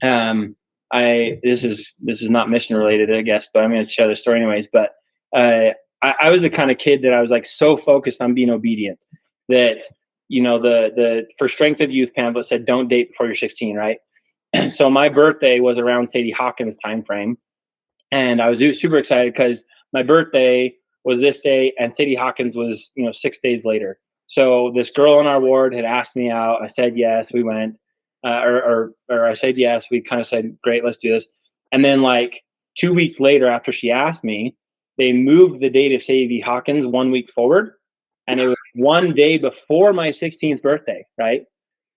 B: this is not mission related, I guess, but I'm going to share the story anyways. But I was the kind of kid that I was like so focused on being obedient that, the For Strength of Youth pamphlet said, don't date before you're 16, right? So my birthday was around Sadie Hawkins' time frame. And I was super excited because my birthday was this day and Sadie Hawkins was, 6 days later. So this girl in our ward had asked me out. I said yes. We went. Or I said yes. We kind of said, great, let's do this. And then 2 weeks later, after she asked me, they moved the date of Sadie Hawkins 1 week forward. And it was one day before my 16th birthday, right?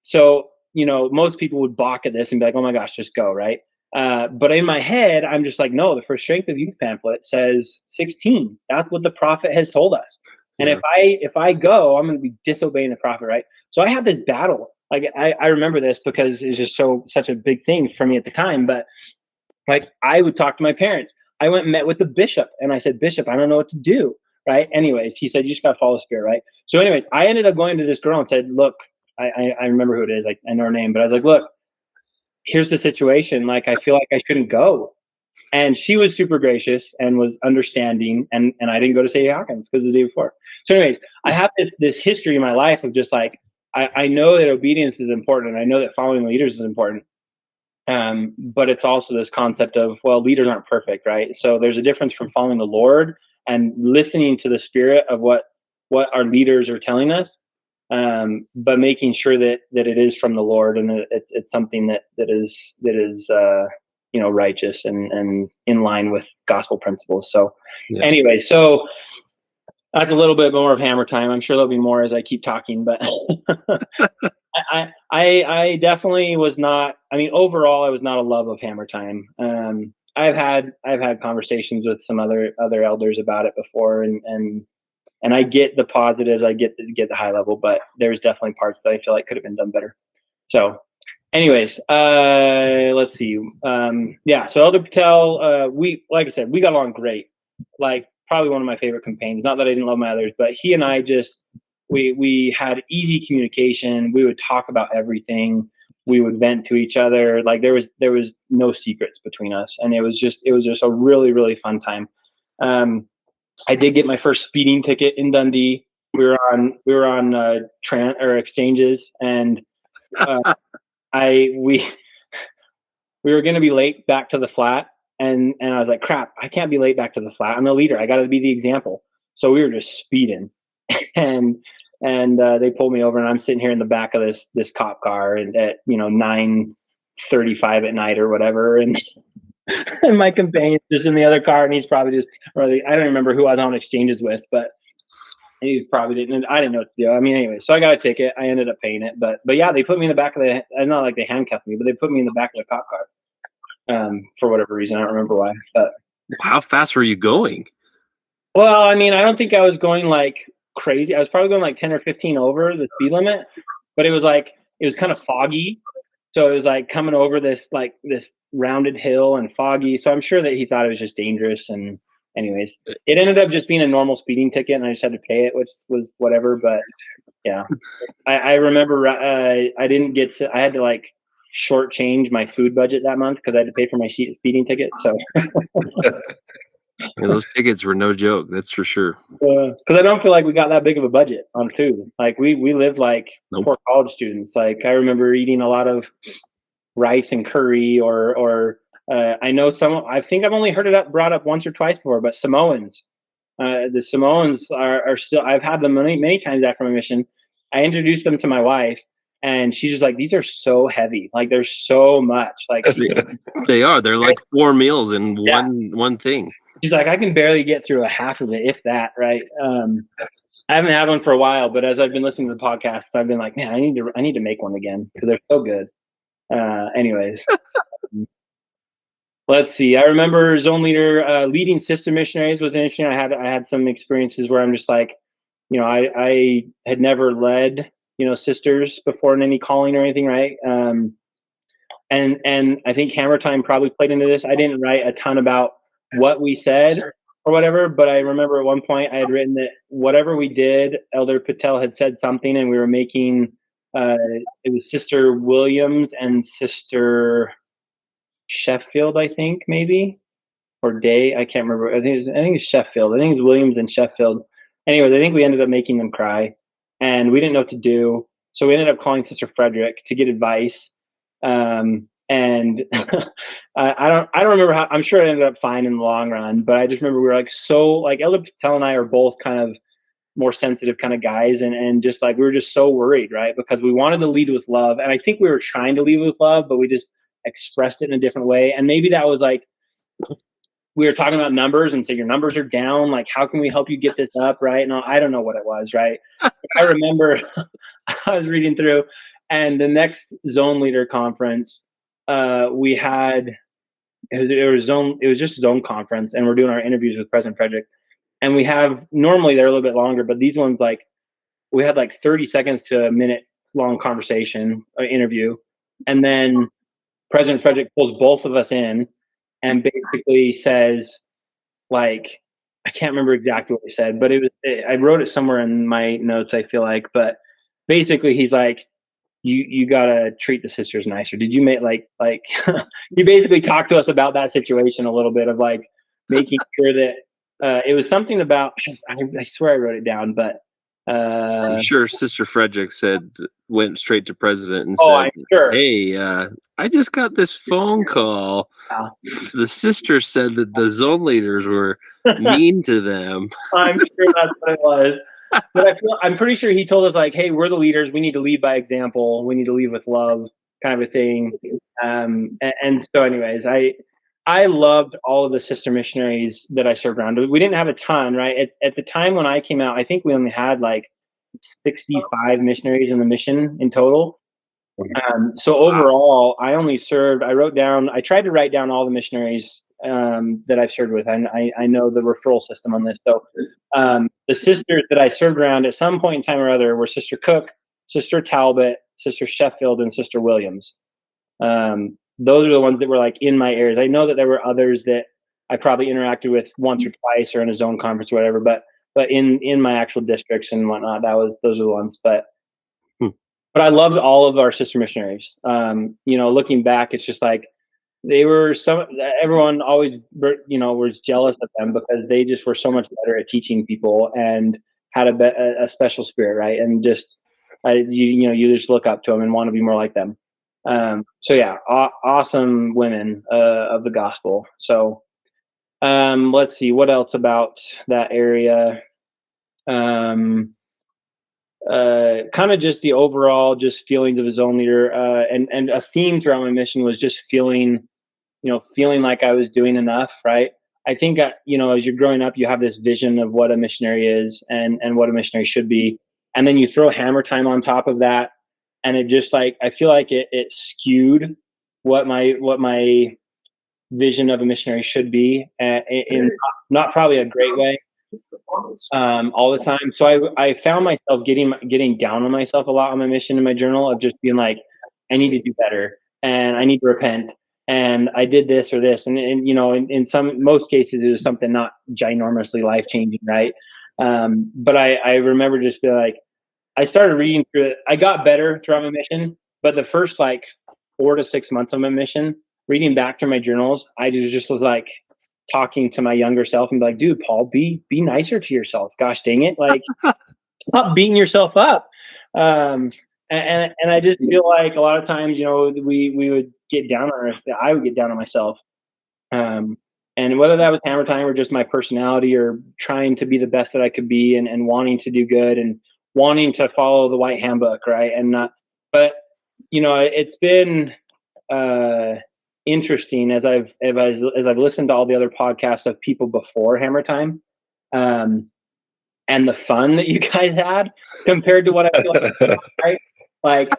B: So, most people would balk at this and be like, oh my gosh, just go, right? But in my head, I'm just like, no, the For Strength of Youth pamphlet says 16. That's what the prophet has told us. And if I go, I'm going to be disobeying the prophet, right? So I have this battle. I remember this because it's just such a big thing for me at the time. But I would talk to my parents. I went and met with the bishop, and I said, Bishop, I don't know what to do, right? Anyways, he said, you just got to follow the Spirit, right? So anyways, I ended up going to this girl and said, look, I remember who it is. I know her name, but I was like, look, here's the situation. I feel like I shouldn't go. And she was super gracious and was understanding. And I didn't go to Sadie Hawkins because the day before. So anyways, I have this history in my life of just I know that obedience is important. And I know that following leaders is important. But it's also this concept of, well, leaders aren't perfect, right? So there's a difference from following the Lord and listening to the Spirit of what our leaders are telling us. But making sure that it is from the Lord and it's something that is righteous and in line with gospel principles. So anyway, so that's a little bit more of Hammer Time. I'm sure there'll be more as I keep talking, but I definitely was not. I mean, overall, I was not a love of Hammer Time. I've had conversations with some other elders about it before, and I get the positives, I get the high level, but there's definitely parts that I feel like could have been done better. So, anyways, let's see. Yeah, so Elder Patel, we, like I said, we got along great. Like, probably one of my favorite companions. Not that I didn't love my others, but he and I just we had easy communication. We would talk about everything. We would vent to each other. Like there was no secrets between us, and it was just a really really fun time. I did get my first speeding ticket in Dundee. We were on exchanges, and we were going to be late back to the flat, and I was like, crap, I can't be late back to the flat. I'm the leader. I got to be the example. So we were just speeding, and they pulled me over, and I'm sitting here in the back of this cop car, and at 9:35 at night or whatever, and and my companion's just in the other car, and he's probably just, I don't remember who I was on exchanges with, but he probably didn't. I didn't know what to do. I mean, anyway, so I got a ticket. I ended up paying it, but yeah, they put me in the back of the. Not like they handcuffed me, but they put me in the back of the cop car. For whatever reason, I don't remember why. But
C: how fast were you going?
B: Well, I mean, I don't think I was going like crazy. I was probably going like 10 or 15 over the speed limit, but it was kind of foggy. So it was like coming over this rounded hill and foggy. So I'm sure that he thought it was just dangerous. And anyways, it ended up just being a normal speeding ticket, and I just had to pay it, which was whatever. But yeah, I remember I had to like shortchange my food budget that month because I had to pay for my speeding ticket. So
C: Yeah, those tickets were no joke, that's for sure.
B: because I don't feel like we got that big of a budget on food. Like we lived like poor college students. Like I remember eating a lot of rice and curry, or I know I think I've only heard it brought up once or twice before, but Samoans. The Samoans are still. I've had them many times after my mission. I introduced them to my wife, and she's just like, "These are so heavy. Like there's so much. Like
C: they are. They're like 4 meals in one thing."
B: She's like, I can barely get through a half of it, if that, right? I haven't had one for a while, but as I've been listening to the podcasts, I've been like, man, I need to make one again because they're so good. Anyways, let's see. I remember zone leader leading sister missionaries was interesting. I had some experiences where I'm just like, I had never led sisters before in any calling or anything, right? And I think Hammer Time probably played into this. I didn't write a ton about what we said or whatever, but I remember at one point I had written that whatever we did, Elder Patel had said something, and we were making it was Sister Williams and Sister Sheffield, I think, maybe, or Day, I can't remember. I think it's Sheffield. I think it's Williams and Sheffield. Anyways, I think we ended up making them cry, and we didn't know what to do, so we ended up calling Sister Frederick to get advice. And I don't remember how. I'm sure it ended up fine in the long run, but I just remember we were like Elder Patel and I are both kind of more sensitive kind of guys, and just like we were just so worried, right? Because we wanted to lead with love, and I think we were trying to lead with love, but we just expressed it in a different way. And maybe that was like we were talking about numbers and say your numbers are down. Like, how can we help you get this up, right? And I don't know what it was, right? I remember I was reading through, and the next zone leader conference. We had it was just zone conference, and we're doing our interviews with President Frederick, and we have normally they're a little bit longer, but these ones like we had like 30 seconds to a minute long conversation interview, and then President Frederick pulls both of us in and basically says, like, I can't remember exactly what he said, but I wrote it somewhere in my notes, I feel like, but basically he's like, you gotta treat the sisters nicer. Did you make like you basically talked to us about that situation a little bit of like making sure that it was something about I swear I wrote it down, but
C: I'm sure Sister Frederick went straight to President and
B: I'm
C: said,
B: sure.
C: "Hey, I just got this phone call. The sister said that the zone leaders were mean to them."
B: I'm sure that's what it was. But I'm pretty sure he told us like, "Hey, we're the leaders. We need to lead by example. We need to lead with love," kind of a thing. And so, anyways, I loved all of the sister missionaries that I served around. We didn't have a ton, right? At the time when I came out, I think we only had like 65 missionaries in the mission in total. So overall, I tried to write down all the missionaries that I've served with. I know the referral system on this. So the sisters that I served around at some point in time or other were Sister Cook, Sister Talbot, Sister Sheffield, and Sister Williams. Those are the ones that were like in my areas. I know that there were others that I probably interacted with once or twice or in a zone conference or whatever, but in my actual districts and whatnot, those are the ones. But I loved all of our sister missionaries. Looking back, it's just like everyone always, was jealous of them because they just were so much better at teaching people and had a special spirit, right? And just, you just look up to them and want to be more like them. So yeah, awesome women of the gospel. So let's see what else about that area. Kind of just the overall just feelings of his own leader, and a theme throughout my mission was just feeling like I was doing enough, right? I think as you're growing up, you have this vision of what a missionary is and what a missionary should be, and then you throw hammer time on top of that, and it just I feel like it skewed what my vision of a missionary should be, in not probably a great way, all the time. So I found myself getting down on myself a lot on my mission in my journal of just being like, I need to do better and I need to repent and I did this or this. And in most cases, it was something not ginormously life changing. Right. But I remember just being like, I started reading through it. I got better throughout my mission, but the first 4 to 6 months of my mission, reading back through my journals, I just was like talking to my younger self and be like, dude, Paul, be nicer to yourself. Gosh dang it. Stop beating yourself up. And I just feel like a lot of times, we would get down on I would get down on myself. And whether that was hammer time or just my personality or trying to be the best that I could be and wanting to do good and wanting to follow the white handbook. Right. And but it's been, interesting as I've listened to all the other podcasts of people before hammer time, and the fun that you guys had compared to what I feel right?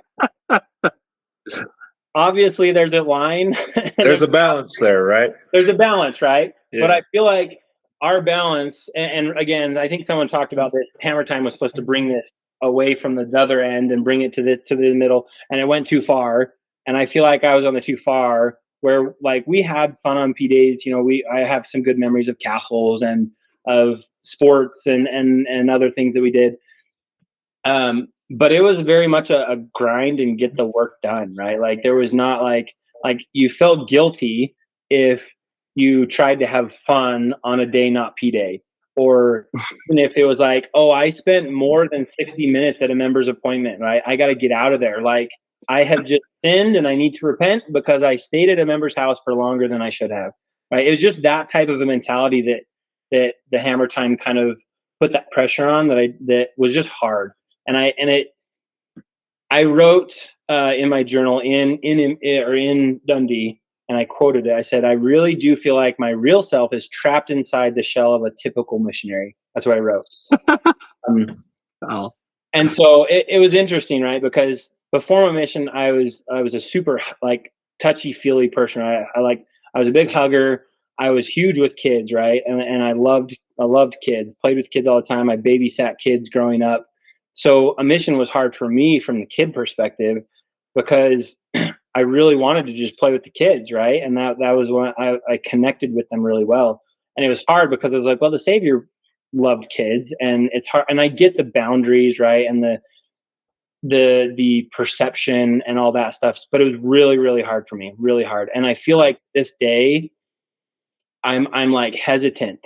B: Obviously there's a line.
A: There's a balance there, right?
B: There's a balance, right?
A: Yeah.
B: But I feel like our balance, and again, I think someone talked about this. Hammer time was supposed to bring this away from the other end and bring it to the middle, and it went too far. And I feel like I was on the too far, where we had fun on P days. I have some good memories of castles and of sports and other things that we did. But it was very much a grind and get the work done, right? There was not like you felt guilty if you tried to have fun on a day not P day, or even if it was I spent more than 60 minutes at a member's appointment, right? I got to get out of there. I have just sinned and I need to repent because I stayed at a member's house for longer than I should have, right? It was just that type of a mentality that the hammer time kind of put that pressure on that was just hard. And I wrote in my journal in Dundee, and I quoted it. I said, I really do feel like my real self is trapped inside the shell of a typical missionary. That's what I wrote.
C: Wow.
B: And so it was interesting, right? Because before my mission, I was a super touchy feely person. I was a big hugger. I was huge with kids, right? And I loved kids. Played with kids all the time. I babysat kids growing up. So a mission was hard for me from the kid perspective because I really wanted to just play with the kids, right? And that was when I connected with them really well. And it was hard because I was like, well, the Savior loved kids, and it's hard. And I get the boundaries, right? And the perception and all that stuff, but it was really, really hard for me, really hard. And I feel like this day I'm hesitant,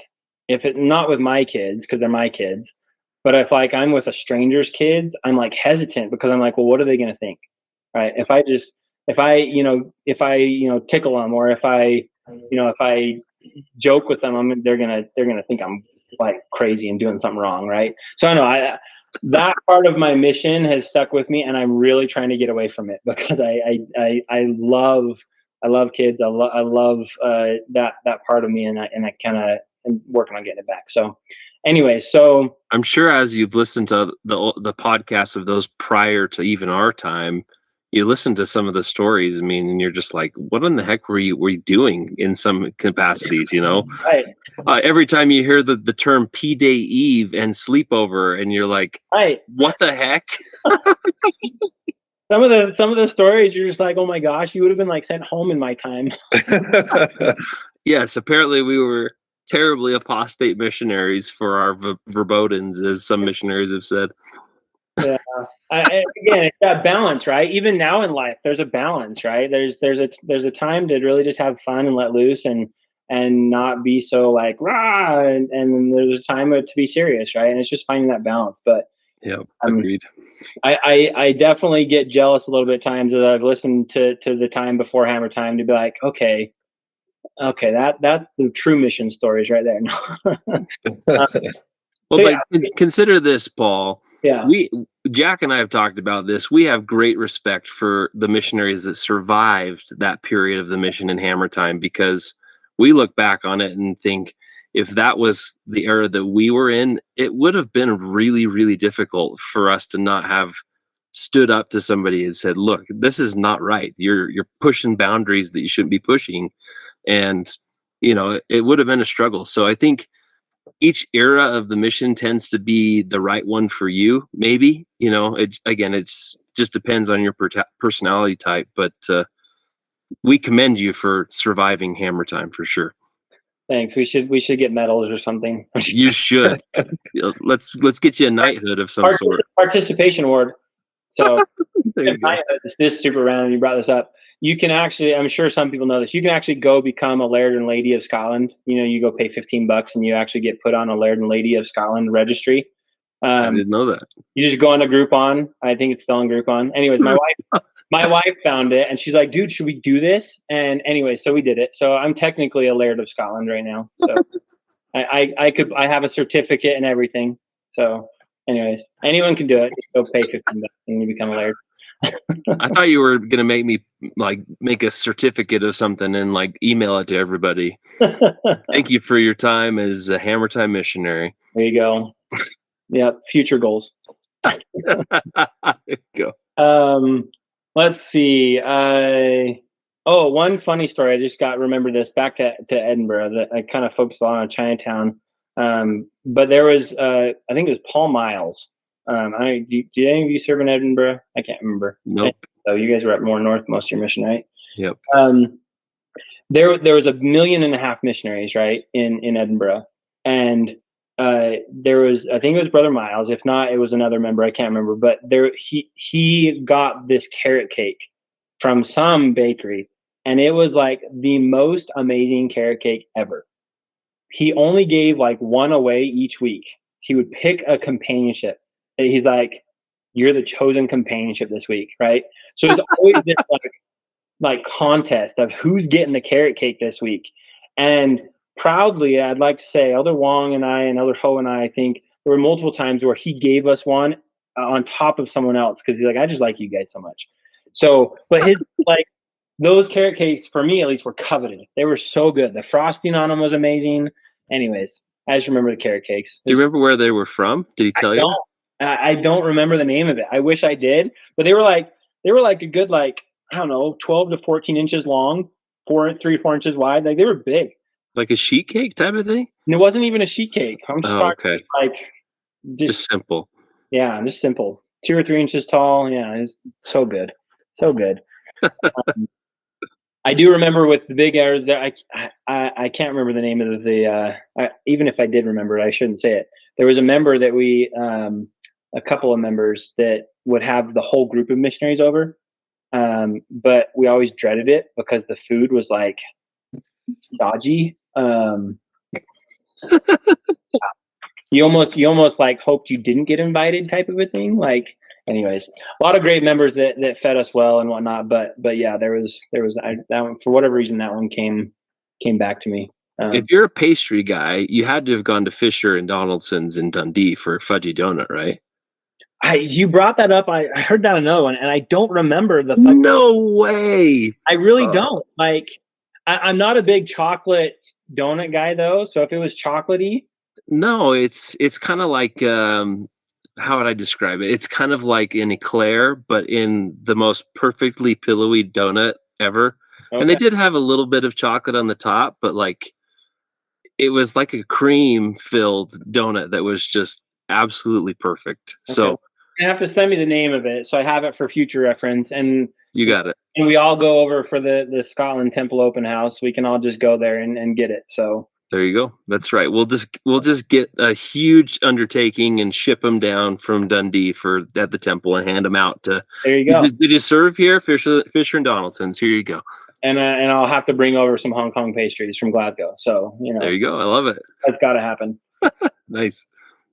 B: if it's not with my kids, because they're my kids, but if I'm with a stranger's kids, I'm hesitant because I'm well, what are they going to think? Right. If I tickle them, or if I joke with them, they're going to think I'm crazy and doing something wrong. Right. So I know that part of my mission has stuck with me, and I'm really trying to get away from it because I love kids. I love that part of me, and I kind of am working on getting it back. So anyway, so
C: I'm sure as you've listened to the podcasts of those prior to even our time, you listen to some of the stories, I mean, and you're just like, what in the heck were you doing in some capacities, you know?
B: Right.
C: Every time you hear the term P-Day Eve and sleepover, and you're like,
B: Right.
C: what the heck?
B: Some of the stories, you're just like, oh my gosh, you would have been like sent home in my time.
C: Yes, apparently we were terribly apostate missionaries for our verbotins, as some missionaries have said.
B: Yeah. Again, it's that balance, right? Even now in life, there's a balance, right? There's a time to really just have fun and let loose and not be so like rah, and then there's a time to be serious, right? And it's just finding that balance. But
C: Yeah, agreed.
B: I definitely get jealous a little bit at times that I've listened to the time before Hammer Time to be like, okay, that's the true mission stories right there.
C: Well,
B: So,
C: but consider this, Paul.
B: yeah.
C: Jack and I have talked about this. We have great respect for the missionaries that survived that period of the mission in Hammer Time, because we look back on it and think, if that was the era that we were in, it would have been really, really difficult for us to not have stood up to somebody and said, look, this is not right. You're pushing boundaries that you shouldn't be pushing. And, you know, it would have been a struggle. So I think each era of the mission tends to be the right one for you. Maybe, you know, it's just depends on your personality type, but we commend you for surviving Hammer Time for sure.
B: Thanks. We should get medals or something.
C: You should. Let's get you a knighthood of some sort.
B: Participation award. So
C: There you go.
B: this is super random. You brought this up. You can actually, I'm sure some people know this, you can actually go become a Laird and Lady of Scotland. You know, you go pay $15 and you actually get put on a Laird and Lady of Scotland registry.
C: I didn't know that.
B: You just go on a Groupon. I think it's still on Groupon. Anyways, my wife found it and she's like, dude, should we do this? And anyway, so we did it. So I'm technically a Laird of Scotland right now. So I have a certificate and everything. So anyways, anyone can do it. Just go pay $15 and you become a Laird.
C: I thought you were gonna make a certificate of something and like email it to everybody. Thank you for your time as a Hammer Time missionary.
B: There you go. Yeah, future goals.
C: There you go.
B: Let's see. One funny story. I just remember this back to Edinburgh that I kind of focused on Chinatown. But there was, I think it was Paul Miles. Did any of you serve in Edinburgh? I can't remember.
C: Nope.
B: So you guys were up more north most of your mission, right?
C: Yep.
B: There was 1.5 million missionaries, right, in Edinburgh, and there was, I think it was Brother Miles. If not, it was another member. I can't remember. But he got this carrot cake from some bakery, and it was like the most amazing carrot cake ever. He only gave like one away each week. He would pick a companionship. He's like, you're the chosen companionship this week, right? So it's always this like contest of who's getting the carrot cake this week. And proudly, I'd like to say, Elder Wong and I and Elder Ho and I think there were multiple times where he gave us one on top of someone else because he's like, I just like you guys so much. So, but his like those carrot cakes for me at least were coveted. They were so good. The frosting on them was amazing. Anyways, I just remember the carrot cakes.
C: Do you remember where they were from? Did he tell you?
B: I don't remember the name of it. I wish I did, but they were like a good, like, I don't know, 12 to 14 inches long, 4 inches wide. Like they were big.
C: Like a sheet cake type of thing?
B: And it wasn't even a sheet cake. I'm just talking
C: okay.
B: like
C: just simple.
B: Yeah, just simple. 2 or 3 inches tall. Yeah, it's so good. So good. I do remember with the big errors that I can't remember the name of even if I did remember it, I shouldn't say it. There was a member that a couple of members that would have the whole group of missionaries over. But we always dreaded it because the food was like dodgy. You almost like hoped you didn't get invited type of a thing. Like, anyways, a lot of great members that fed us well and whatnot. But yeah, there was that one, for whatever reason, that one came back to me.
C: If you're a pastry guy, you had to have gone to Fisher and Donaldson's in Dundee for a fudgy donut, right?
B: You brought that up. I heard that another one, and I don't remember the.
C: No way!
B: I really don't. Like, I'm not a big chocolate donut guy though. So if it was chocolatey,
C: no, it's kind of like how would I describe it? It's kind of like an eclair, but in the most perfectly pillowy donut ever. And they
B: Okay.
C: did have a little bit of chocolate on the top, but like it was like a cream filled donut that was just absolutely perfect.
B: Okay.
C: So
B: You have to send me the name of it so I have it for future reference. And
C: you got it.
B: we all go over for the Scotland Temple open house. We can all just go there and get it. So
C: There you go. That's right. We'll just get a huge undertaking and ship them down from Dundee at the temple and hand them out to.
B: there you go.
C: Did you serve here, Fisher and Donaldson's? Here you go.
B: And I'll have to bring over some Hong Kong pastries from Glasgow. So
C: There you go. I love it.
B: that's got to happen.
C: Nice.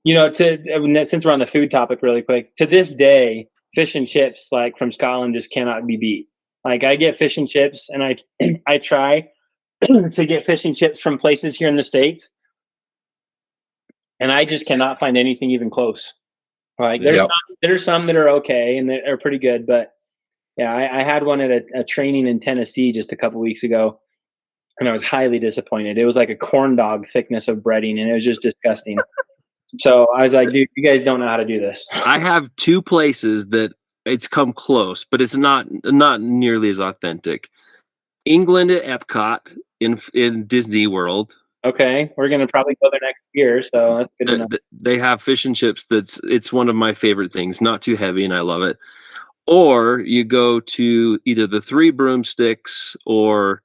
B: Since we're on the food topic, really quick, to this day, fish and chips like from Scotland just cannot be beat. Like I get fish and chips, and I try to get fish and chips from places here in the States, and I just cannot find anything even close. Like there's some that are okay and they're pretty good, but yeah, I had one at a training in Tennessee just a couple weeks ago, and I was highly disappointed. It was like a corn dog thickness of breading, and it was just disgusting. So I was like, dude, you guys don't know how to do this.
C: I have two places that it's come close, but it's not nearly as authentic. England at Epcot in Disney World.
B: Okay, we're gonna probably go there next year, so that's good enough.
C: They have fish and chips. It's one of my favorite things. Not too heavy, and I love it. Or you go to either the Three Broomsticks or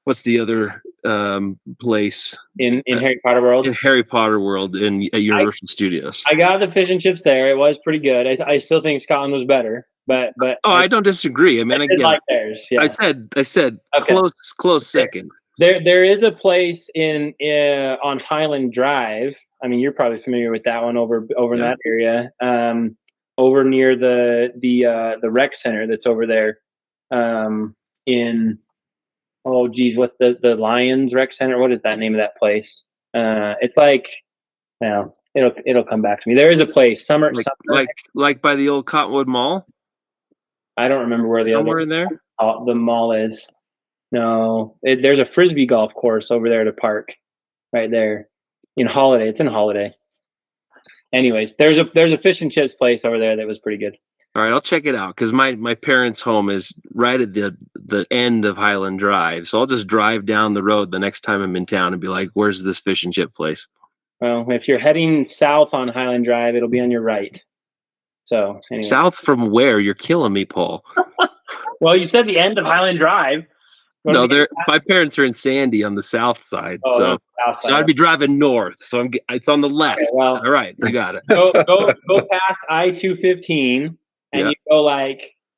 C: what's the other place
B: in Harry Potter World?
C: In Harry Potter World at Universal Studios.
B: I got the fish and chips there. It was pretty good. I still think Scotland was better, but
C: I don't disagree. I mean,
B: I like theirs. Yeah.
C: I said okay. close second.
B: There is a place in on Highland Drive. I mean, you're probably familiar with that one over in that area. Over near the rec center that's over there. What's the Lions Rec Center? What is that name of that place? It's like, it'll come back to me. There is a place, summer
C: like by the old Cottonwood Mall.
B: I don't remember where
C: somewhere in there
B: the mall is. No, there's a frisbee golf course over there to park, right there in Holiday. It's in Holiday. Anyways, there's a fish and chips place over there that was pretty good.
C: All right, I'll check it out because my parents' home is right at the end of Highland Drive, so I'll just drive down the road the next time I'm in town and be like, "Where's this fish and chip place?"
B: Well, if you're heading south on Highland Drive, it'll be on your right. So anyway.
C: South from where? You're killing me, Paul.
B: Well, you said the end of Highland Drive.
C: No, my parents are in Sandy on the south side, so I'd be driving north. So it's on the left. Okay, well, all right, you got it.
B: Go past I-215, and you go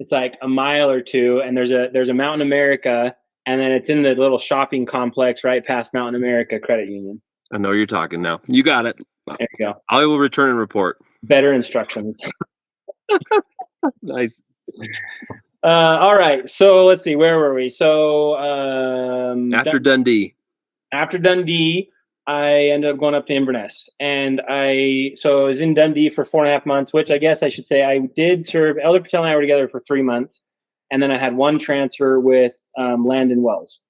B: it's like a mile or two, and there's a Mountain America, and then it's in the little shopping complex right past Mountain America Credit Union.
C: I know you're talking now. You got it.
B: There you go.
C: I will return and report.
B: Better instructions.
C: Nice.
B: All right. So let's see. Where were we? So
C: after Dundee,
B: I ended up going up to Inverness, and I was in Dundee for 4.5 months, which I guess I should say I did serve. Elder Patel and I were together for 3 months, and then I had one transfer with Landon Wells.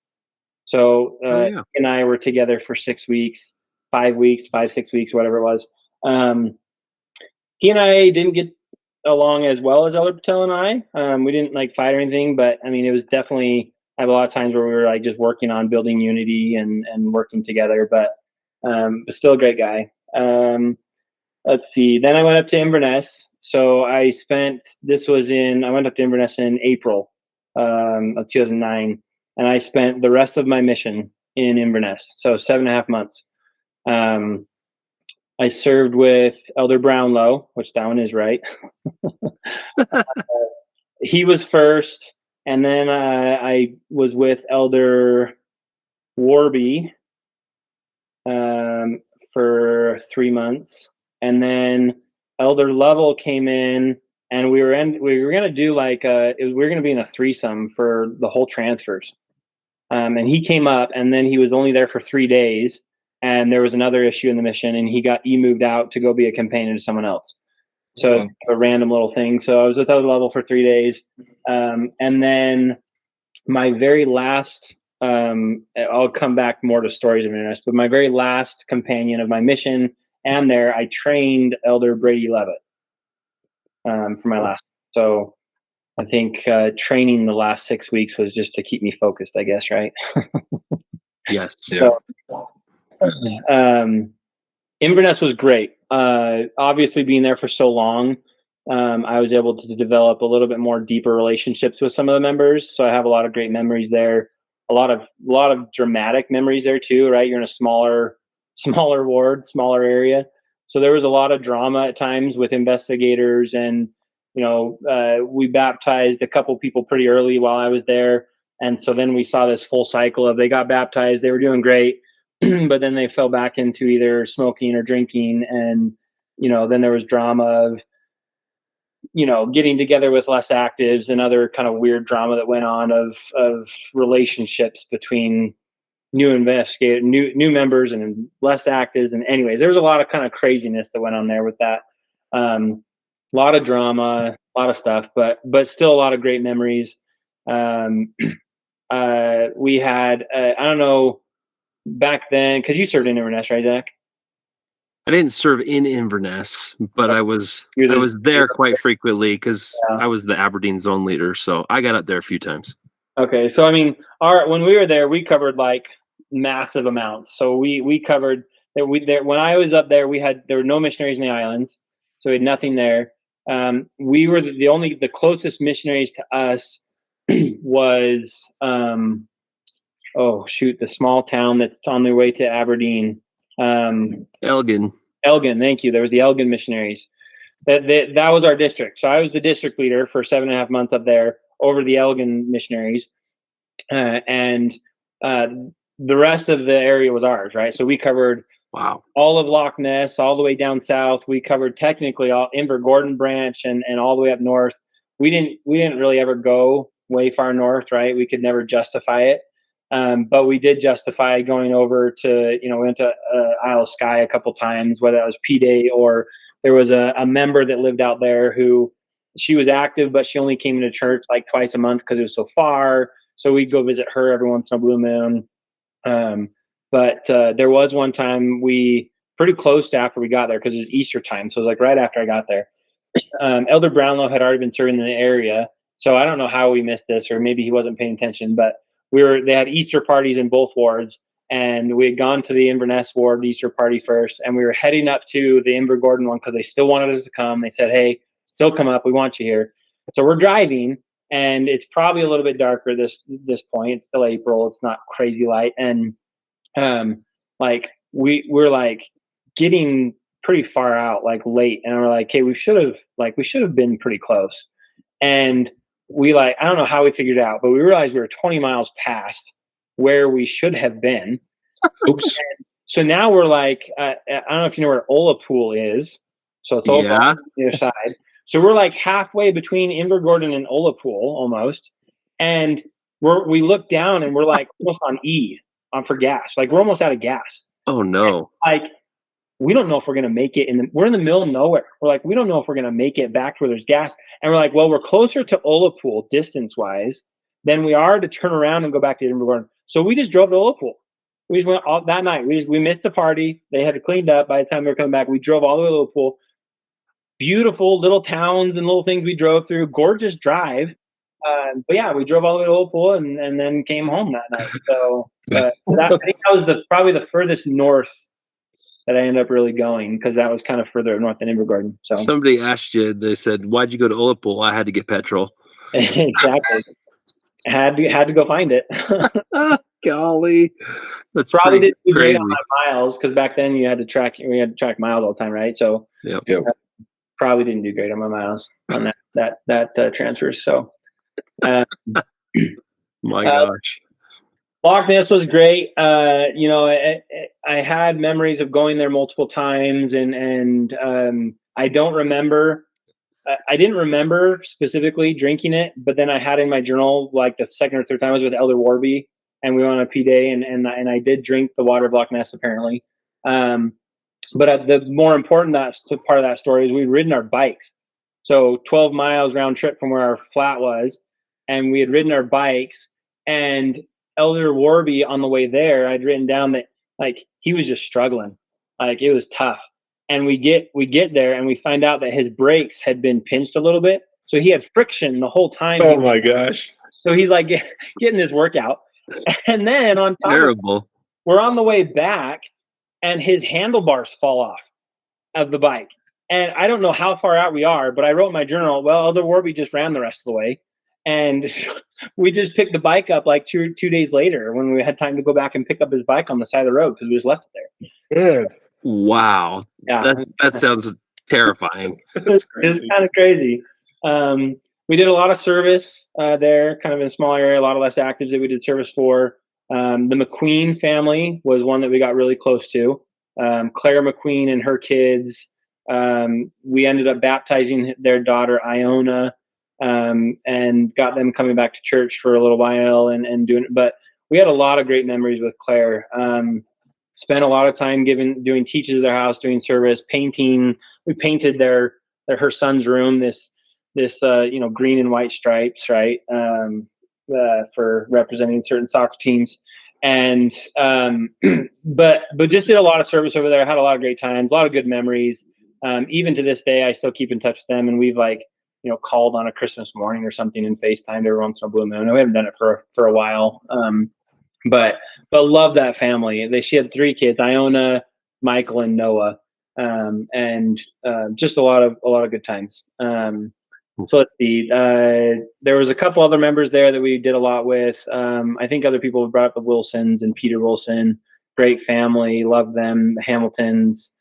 B: So he and I were together for 6 weeks, 5 weeks, 6 weeks, whatever it was. He and I didn't get along as well as Elder Patel and I. We didn't fight or anything, but I mean, it was definitely, I have a lot of times where we were just working on building unity and working together, but still a great guy. Let's see. Then I went up to Inverness. So I went up to Inverness in April of 2009, and I spent the rest of my mission in Inverness. So 7.5 months. I served with Elder Brownlow, which that one is right. He was first, and then I was with Elder Warby for 3 months, and then Elder Lovell came in, and we were going to do we were going to be in a threesome for the whole transfers. And he came up, and then he was only there for 3 days. And there was another issue in the mission, and he moved out to go be a companion to someone else. So a random little thing. So I was with Elder Lovell for 3 days. And then my very last, I'll come back more to stories of Inverness, but my very last companion of my mission and there I trained Elder Brady Levitt for my last. So I think training the last 6 weeks was just to keep me focused, I guess, right?
C: Yes.
A: Yeah.
B: So, Inverness was great. Obviously, being there for so long, I was able to develop a little bit more deeper relationships with some of the members. So I have a lot of great memories there. A lot of dramatic memories there too. Right, you're in a smaller ward, smaller area. So there was a lot of drama at times with investigators, and we baptized a couple people pretty early while I was there, and so then we saw this full cycle of they got baptized, they were doing great. But then they fell back into either smoking or drinking, and then there was drama of getting together with less actives and other kind of weird drama that went on of relationships between new members and less actives. And anyways, there was a lot of kind of craziness that went on there with that. A lot of drama, a lot of stuff, but still a lot of great memories. We had I don't know. Back then, because you served in Inverness, right, Zach?
C: I didn't serve in Inverness, but I was there quite frequently because I was the Aberdeen zone leader, so I got up there a few times.
B: Okay, so I mean, when we were there, we covered like massive amounts. So we covered that. When I was up there, there were no missionaries in the islands, so we had nothing there. We were the closest missionaries to us was the small town that's on their way to Aberdeen.
C: Elgin.
B: Thank you. There was the Elgin missionaries. That was our district. So I was the district leader for 7.5 months up there over the Elgin missionaries, and the rest of the area was ours, right? So we covered all of Loch Ness, all the way down south. We covered technically all Invergordon branch and all the way up north. We didn't really ever go way far north, right? We could never justify it. But we did justify going over to, we went to Isle of Skye a couple times, whether that was P-Day or there was a member that lived out there who she was active, but she only came into church like twice a month because it was so far. So we'd go visit her every once in a blue moon. But there was one time pretty close to after we got there, because it was Easter time. So it was like right after I got there. Elder Brownlow had already been serving in the area. So I don't know how we missed this, or maybe he wasn't paying attention, but they had Easter parties in both wards, and we had gone to the Inverness ward Easter party first, and we were heading up to the Invergordon one because they still wanted us to come. They said, "Hey, still come up. We want you here." So we're driving, and it's probably a little bit darker this point. It's still April. It's not crazy light, and we're like getting pretty far out, like late, and we're like, "Hey, we should have been pretty close," and I don't know how we figured it out, but we realized we were 20 miles past where we should have been.
A: Oops.
B: And so now we're like, I don't know if you know where Olapool is. So it's over on the other side. So we're like halfway between Invergordon and Olapool almost. And we look down and we're like almost on for gas. Like we're almost out of gas.
C: Oh no.
B: And we don't know if we're going to make it we're in the middle of nowhere. We're like, we don't know if we're going to make it back to where there's gas. And we're like, well, we're closer to Olapool distance wise than we are to turn around and go back to Edinburgh. So we just drove to Olapool. We just went all that night. We missed the party. They had it cleaned up by the time we were coming back. We drove all the way to Olapool. Beautiful little towns and little things we drove through. Gorgeous drive. But yeah, we drove all the way to Olapool and then came home that night. So I think that was probably the furthest north that I ended up really going, because that was kind of further north than Invergordon. So
C: somebody asked you, they said, "Why'd you go to Olapool?" I had to get petrol.
B: Exactly. Had to go find it.
C: Golly, that's
B: probably didn't do
C: crazy.
B: great on my miles, because back then we had to track miles all the time, right? So
C: yep.
B: Probably didn't do great on my miles on that transfer. So
C: my gosh.
B: Loch Ness was great. I had memories of going there multiple times, and I don't remember. I didn't remember specifically drinking it, but then I had in my journal like the second or third time I was with Elder Warby, and we went on a P-Day, and I did drink the water of Loch Ness apparently. But the more important part of that story is we'd ridden our bikes, so 12 miles round trip from where our flat was, and we had ridden our bikes, and Elder Warby on the way there, I'd written down that like he was just struggling, like it was tough. And we get there and we find out that his brakes had been pinched a little bit. So he had friction the whole time.
A: Oh my gosh.
B: So he's like getting his workout. And then on top
C: Terrible.
B: of, we're on the way back and his handlebars fall off of the bike. And I don't know how far out we are, but I wrote in my journal, well, Elder Warby just ran the rest of the way. And we just picked the bike up like two days later when we had time to go back and pick up his bike on the side of the road because we just left it there.
A: Good.
C: Wow.
B: Yeah.
C: That sounds terrifying.
A: That's
B: It's
A: crazy.
B: kind of crazy. We did a lot of service there, kind of in a small area, a lot of less actives that we did service for. The McQueen family was one that we got really close to. Claire McQueen and her kids. We ended up baptizing their daughter, Iona, and got them coming back to church for a little while and doing it. But we had a lot of great memories with Claire. Spent a lot of time doing teaches at their house, doing service, painting. We painted her son's room, this green and white stripes, right? For representing certain soccer teams. And, but just did a lot of service over there. Had a lot of great times, a lot of good memories. Even to this day, I still keep in touch with them, and we've called on a Christmas morning or something and FaceTimed every once in a blue moon. We haven't done it for a while. But love that family. She had 3 kids, Iona, Michael, and Noah. And just a lot of good times. So let's see. There was a couple other members there that we did a lot with. I think other people have brought up the Wilsons and Peter Wilson. Great family, love them. The Hamiltons.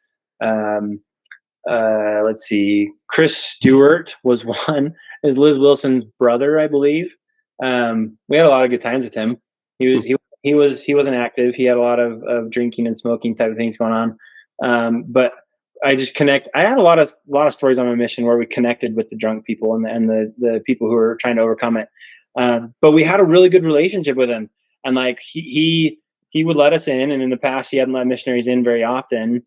B: Let's see. Chris Stewart was one. Is Liz Wilson's brother, I believe. We had a lot of good times with him. He wasn't active. He had a lot of drinking and smoking type of things going on. But I just I had a lot of stories on my mission where we connected with the drunk people and the people who were trying to overcome it. But we had a really good relationship with him, and like he would let us in, and in the past he hadn't let missionaries in very often.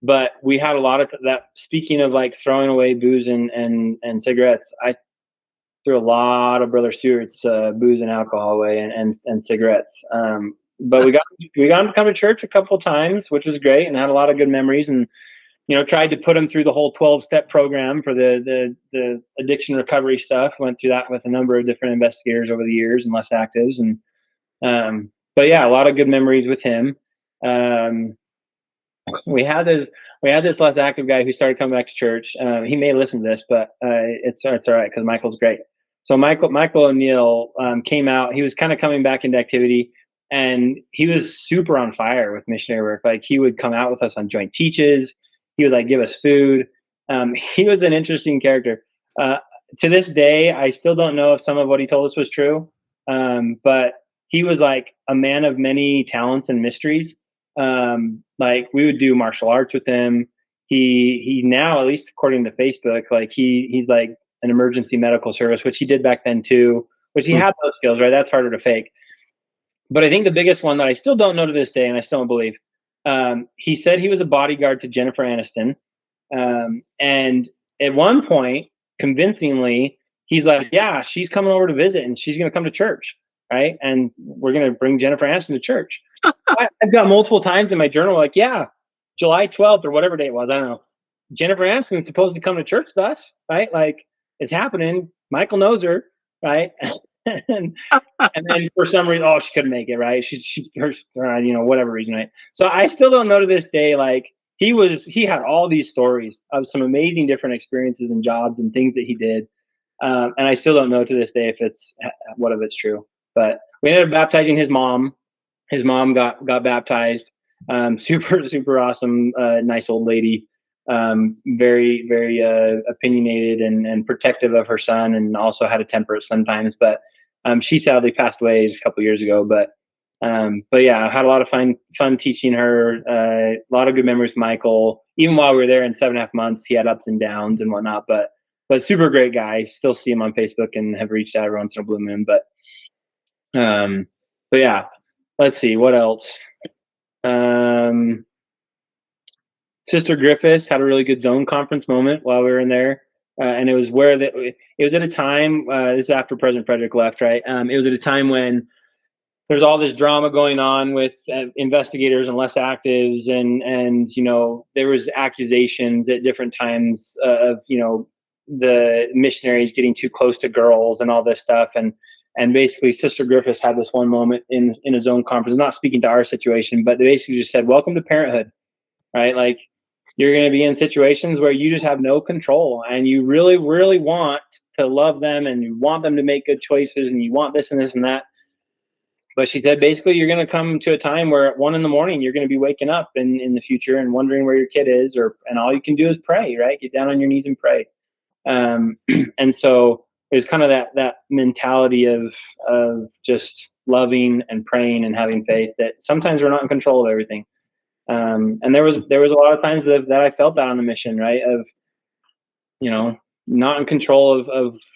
B: But we had a lot of that. Speaking of like throwing away booze and cigarettes, I threw a lot of Brother Stewart's booze and alcohol away and cigarettes. But we got him to come to church a couple of times, which was great, and had a lot of good memories. And tried to put him through the whole 12-step program for the addiction recovery stuff. Went through that with a number of different investigators over the years and less actives. And but yeah, a lot of good memories with him. We had this less active guy who started coming back to church. He may listen to this, but it's all right because Michael's great. So Michael O'Neill came out. He was kind of coming back into activity, and he was super on fire with missionary work. Like he would come out with us on joint teaches. He would like give us food. He was an interesting character. To this day, I still don't know if some of what he told us was true. But he was like a man of many talents and mysteries. Like we would do martial arts with him. He now, at least according to Facebook, like he's like an emergency medical service, which he did back then too, which he had those skills, right? That's harder to fake. But I think the biggest one that I still don't know to this day, and I still don't believe, he said he was a bodyguard to Jennifer Aniston. And at one point, convincingly, he's like, yeah, she's coming over to visit and she's going to come to church. Right. And we're going to bring Jennifer Aniston to church. I've got multiple times in my journal, like, yeah, July 12th or whatever day it was. I don't know. Jennifer Aniston is supposed to come to church with us. Right. Like it's happening. Michael knows her. Right. and then for some reason, she couldn't make it. Right. Whatever reason. Right. So I still don't know to this day, like he had all these stories of some amazing different experiences and jobs and things that he did. And I still don't know to this day if what of it's true. But we ended up baptizing his mom. His mom got baptized. Super, super awesome, nice old lady. Very, very opinionated and protective of her son, and also had a temper sometimes. But she sadly passed away just a couple years ago. But yeah, I had a lot of fun teaching her. A lot of good memories with Michael. Even while we were there in 7.5 months, he had ups and downs and whatnot. But super great guy. Still see him on Facebook and have reached out every once in a blue moon. But yeah, let's see what else. Sister Griffiths had a really good zone conference moment while we were in there, and it was it was at a time. This is after President Frederick left, right? It was at a time when there's all this drama going on with investigators and less actives, and there was accusations at different times of the missionaries getting too close to girls and all this stuff, and basically Sister Griffiths had this one moment in a zone conference, not speaking to our situation, but they basically just said, welcome to parenthood, right? Like, you're going to be in situations where you just have no control, and you really, really want to love them, and you want them to make good choices, and you want this and this and that. But she said, basically, you're going to come to a time where at 1 a.m, you're going to be waking up in the future and wondering where your kid is, and all you can do is pray, right? Get down on your knees and pray. And so there's kind of that mentality of just loving and praying and having faith that sometimes we're not in control of everything. And there was a lot of times that I felt that on the mission, right? Of, not in control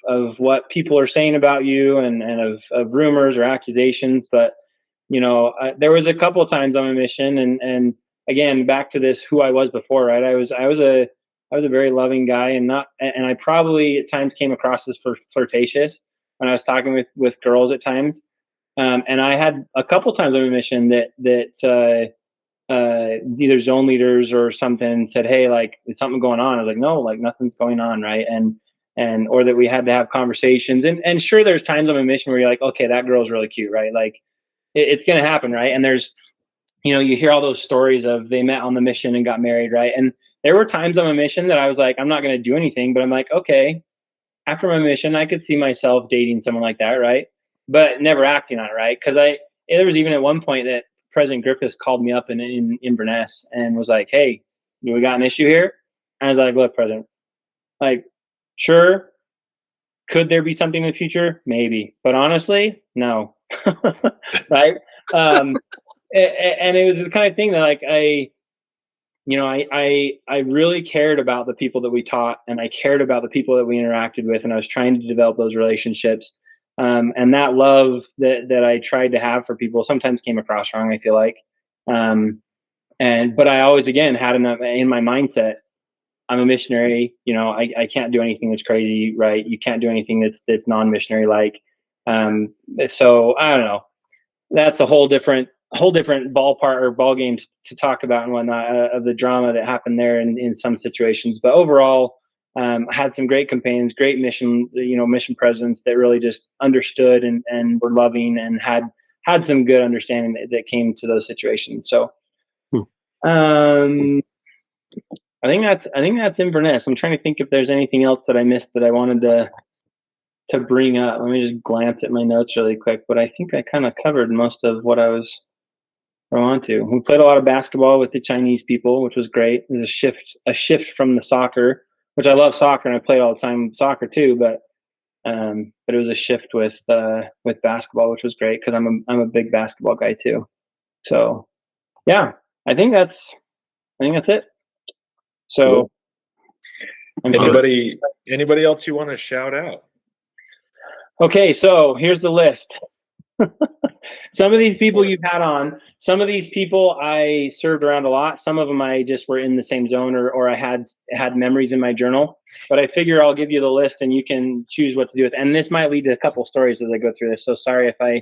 B: of what people are saying about you and of rumors or accusations. But, there was a couple of times on a mission, and again, back to this, who I was before, right? I was a very loving guy, and I probably at times came across as flirtatious when I was talking with girls at times. And I had a couple times on a mission that either zone leaders or something said, hey, like, is something going on? I was like, no, like, nothing's going on, right? And or that we had to have conversations, and sure, there's times on a mission where you're like, okay, that girl's really cute, right? Like, it's going to happen, right? And there's, you hear all those stories of they met on the mission and got married, right? And there were times on a mission that I was like, I'm not going to do anything, but I'm like, okay, after my mission, I could see myself dating someone like that, right? But never acting on it, right? Because there was even at one point that President Griffiths called me up in Burnett and was like, hey, we got an issue here? And I was like, look, President, like, sure, could there be something in the future? Maybe. But honestly, no. Right? And it was the kind of thing that, like, I really cared about the people that we taught, and I cared about the people that we interacted with, and I was trying to develop those relationships. And that love that I tried to have for people sometimes came across wrong, I feel like. But I always, again, had in my mindset, I'm a missionary, I can't do anything that's crazy, right? You can't do anything that's non-missionary like. So I don't know. That's a whole different ballpark or ball games to talk about and whatnot, of the drama that happened there in some situations. But overall, I had some great companions, great mission presidents that really just understood and were loving and had some good understanding that came to those situations. So, I think that's Inverness. I'm trying to think if there's anything else that I missed that I wanted to bring up. Let me just glance at my notes really quick, but I think I kind of covered most of what I want to. We played a lot of basketball with the Chinese people, which was great. There's a shift from the soccer, which I love soccer and I played all the time soccer too, but it was a shift with basketball, which was great because I'm a big basketball guy too. So yeah, I think that's it. So
A: cool. Anybody else you want to shout out?
B: Okay, so here's the list. Some of these people you've had on, some of these people I served around a lot. Some of them I just were in the same zone or I had memories in my journal. But I figure I'll give you the list and you can choose what to do with. And this might lead to a couple stories as I go through this. So sorry if I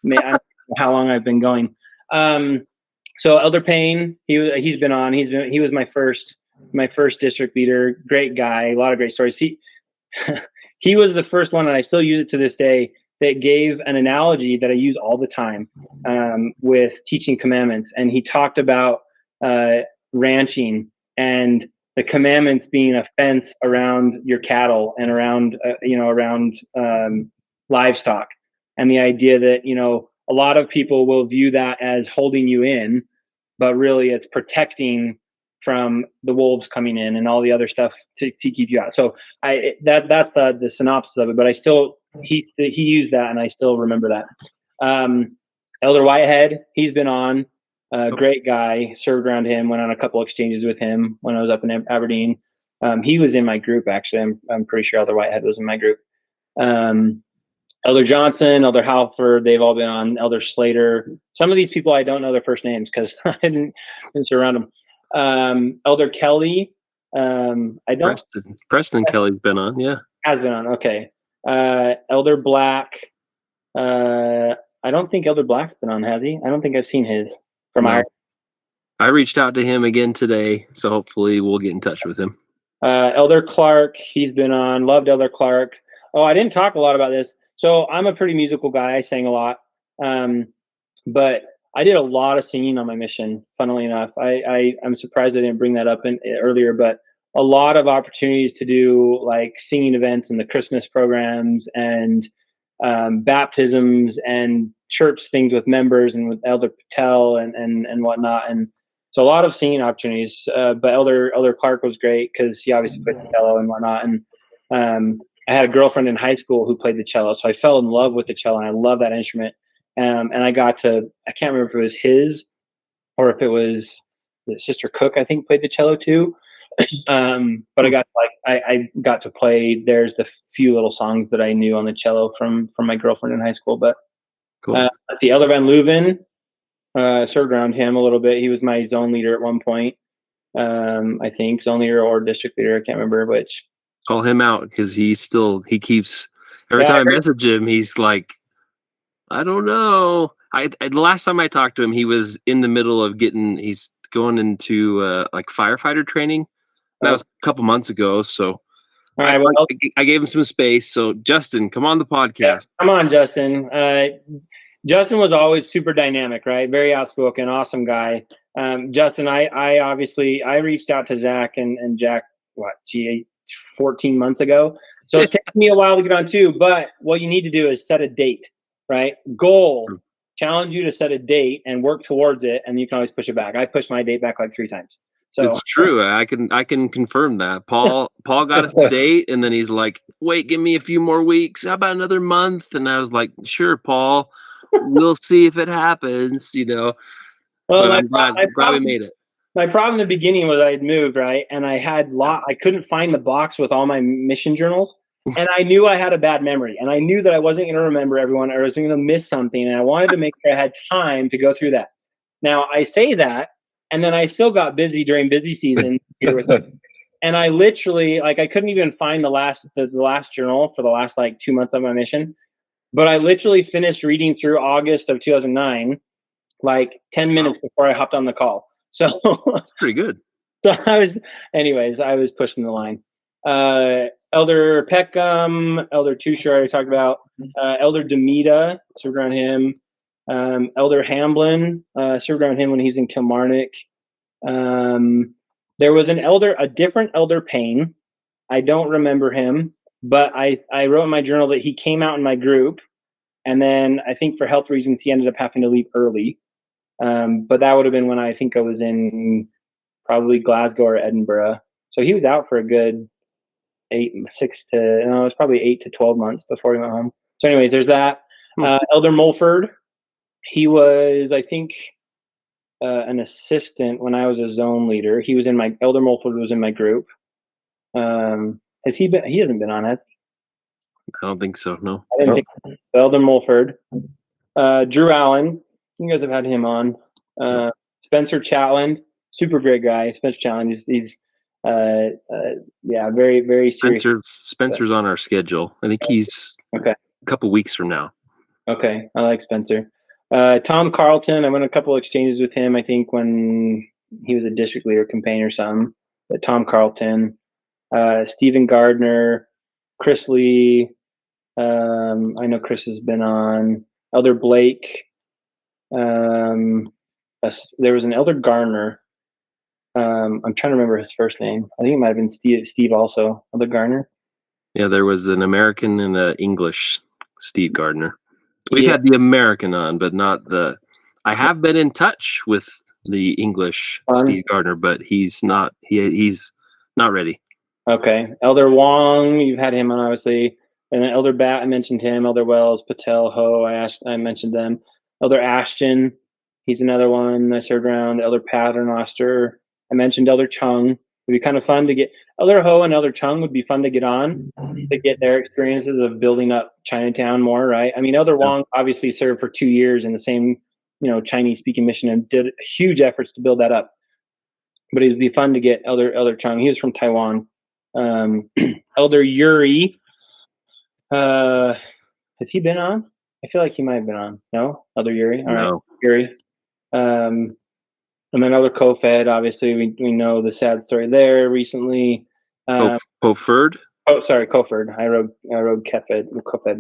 B: don't know how long I've been going. So Elder Payne, he's been on. He was my first district leader. Great guy, a lot of great stories. He was the first one, and I still use it to this day, that gave an analogy that I use all the time with teaching commandments. And he talked about ranching and the commandments being a fence around your cattle and around livestock. And the idea that, a lot of people will view that as holding you in, but really it's protecting from the wolves coming in and all the other stuff to keep you out. So that's the synopsis of it, but he used that and I still remember that. Elder Whitehead, he's been on, great guy, served around him, went on a couple exchanges with him when I was up in Aberdeen. He was in my group, actually. I'm pretty sure Elder Whitehead was in my group. Elder Johnson, Elder Halford, they've all been on. Elder Slater. Some of these people I don't know their first names because I didn't surround them. Elder Kelly, I don't.
C: Preston Kelly's been on, yeah.
B: Has been on, okay. Elder Black, I don't think Elder Black's been on, has he? I don't think I've seen his from
C: No.
B: Ireland.
C: I reached out to him again today, so hopefully we'll get in touch with him.
B: Elder Clark, he's been on. Loved Elder Clark. Oh, I didn't talk a lot about this. So I'm a pretty musical guy. I sang a lot, but I did a lot of singing on my mission. Funnily enough, I'm surprised I didn't bring that up earlier, but a lot of opportunities to do like singing events and the Christmas programs and baptisms and church things with members and with Elder Patel and whatnot. And so a lot of singing opportunities. But Elder Clark was great because he obviously played the cello and whatnot. And I had a girlfriend in high school who played the cello, so I fell in love with the cello, and I love that instrument. And I can't remember if it was his or if it was Sister Cook, I think, played the cello too. But I got to play. There's the few little songs that I knew on the cello from my girlfriend in high school. But
C: Cool.
B: let's see, Elder Van Leuven, served around him a little bit. He was my zone leader at one point. I think zone leader or district leader. I can't remember which.
C: Call him out because he keeps every time I message him, he's like, I don't know. The last time I talked to him, he was in the middle of he's going into like firefighter training. That was a couple months ago. So
B: all right, well,
C: I gave him some space. So Justin, come on the podcast.
B: Yeah, come on, Justin. Justin was always super dynamic, right? Very outspoken, awesome guy. Justin, I obviously reached out to Zach and Jack, 14 months ago. So it takes me a while to get on too, but what you need to do is set a date, right? Goal, challenge you to set a date and work towards it, and you can always push it back. I pushed my date back like 3 times. So
C: it's true. I can confirm that. Paul got us a date, and then he's like, "Wait, give me a few more weeks. How about another month?" And I was like, "Sure, Paul. We'll see if it happens." Well, but I'm glad we made it.
B: My problem in the beginning was I had moved, right, and I couldn't find the box with all my mission journals, and I knew I had a bad memory, and I knew that I wasn't going to remember everyone, or I was going to miss something, and I wanted to make sure I had time to go through that. Now I say that, and then I still got busy during busy season here with them. And I literally, I couldn't even find the last journal for the last 2 months of my mission, but I literally finished reading through August of 2009, 10 minutes before I hopped on the call. So
C: that's pretty good.
B: So I was pushing the line. Elder Peckham, Elder Tusher, I already talked about. Elder Demita, served around him. Elder Hamblin, served around him when he's in Kilmarnock. There was a different Elder Payne. I don't remember him, but I wrote in my journal that he came out in my group, and then I think for health reasons he ended up having to leave early. But that would have been when I think I was in probably Glasgow or Edinburgh. So he was out for a good 8 to 12 months before he went home. So anyways, there's that. Elder Mulford, he was, I think, an assistant when I was a zone leader. Elder Mulford was in my group. Has he been? He hasn't been on, has he?
C: I don't think so. No.
B: I didn't think so. Elder Mulford. Drew Allen. You guys have had him on. Spencer Chatland, super great guy. Spencer Chatland, he's very, very serious.
C: Spencer's on our schedule. I think he's a couple weeks from now.
B: Okay, I like Spencer. Tom Carlton, I went a couple exchanges with him, I think, when he was a district leader campaign or something. But Tom Carlton, Stephen Gardner, Chris Lee. I know Chris has been on. Elder Blake. There was an Elder Garner. I'm trying to remember his first name. I think it might have been Steve also. Elder Garner.
C: Yeah, there was an American and an English Steve Gardner. We've had the American on, but not the. I have been in touch with the English Steve Gardner, but he's not. He's not ready.
B: Okay, Elder Wong, you've had him on obviously, and then Elder Bat, I mentioned him. Elder Wells, Patel, Ho, I mentioned them. Elder Ashton, he's another one I served around. Elder Paternoster, I mentioned Elder Chung. It'd be kind of fun to get Elder Ho and Elder Chung would be fun to get on to get their experiences of building up Chinatown more, right? I mean, Elder Wong obviously served for 2 years in the same, Chinese speaking mission and did huge efforts to build that up. But it would be fun to get Elder Chung. He was from Taiwan. Elder Yuri, has he been on? I feel like he might have been on. No, Elder Yuri. All right,
C: No.
B: Yuri. And then Elder Kofed. Obviously, we know the sad story there recently.
C: Koferd?
B: Oh, sorry, Koferd. I wrote Kofed,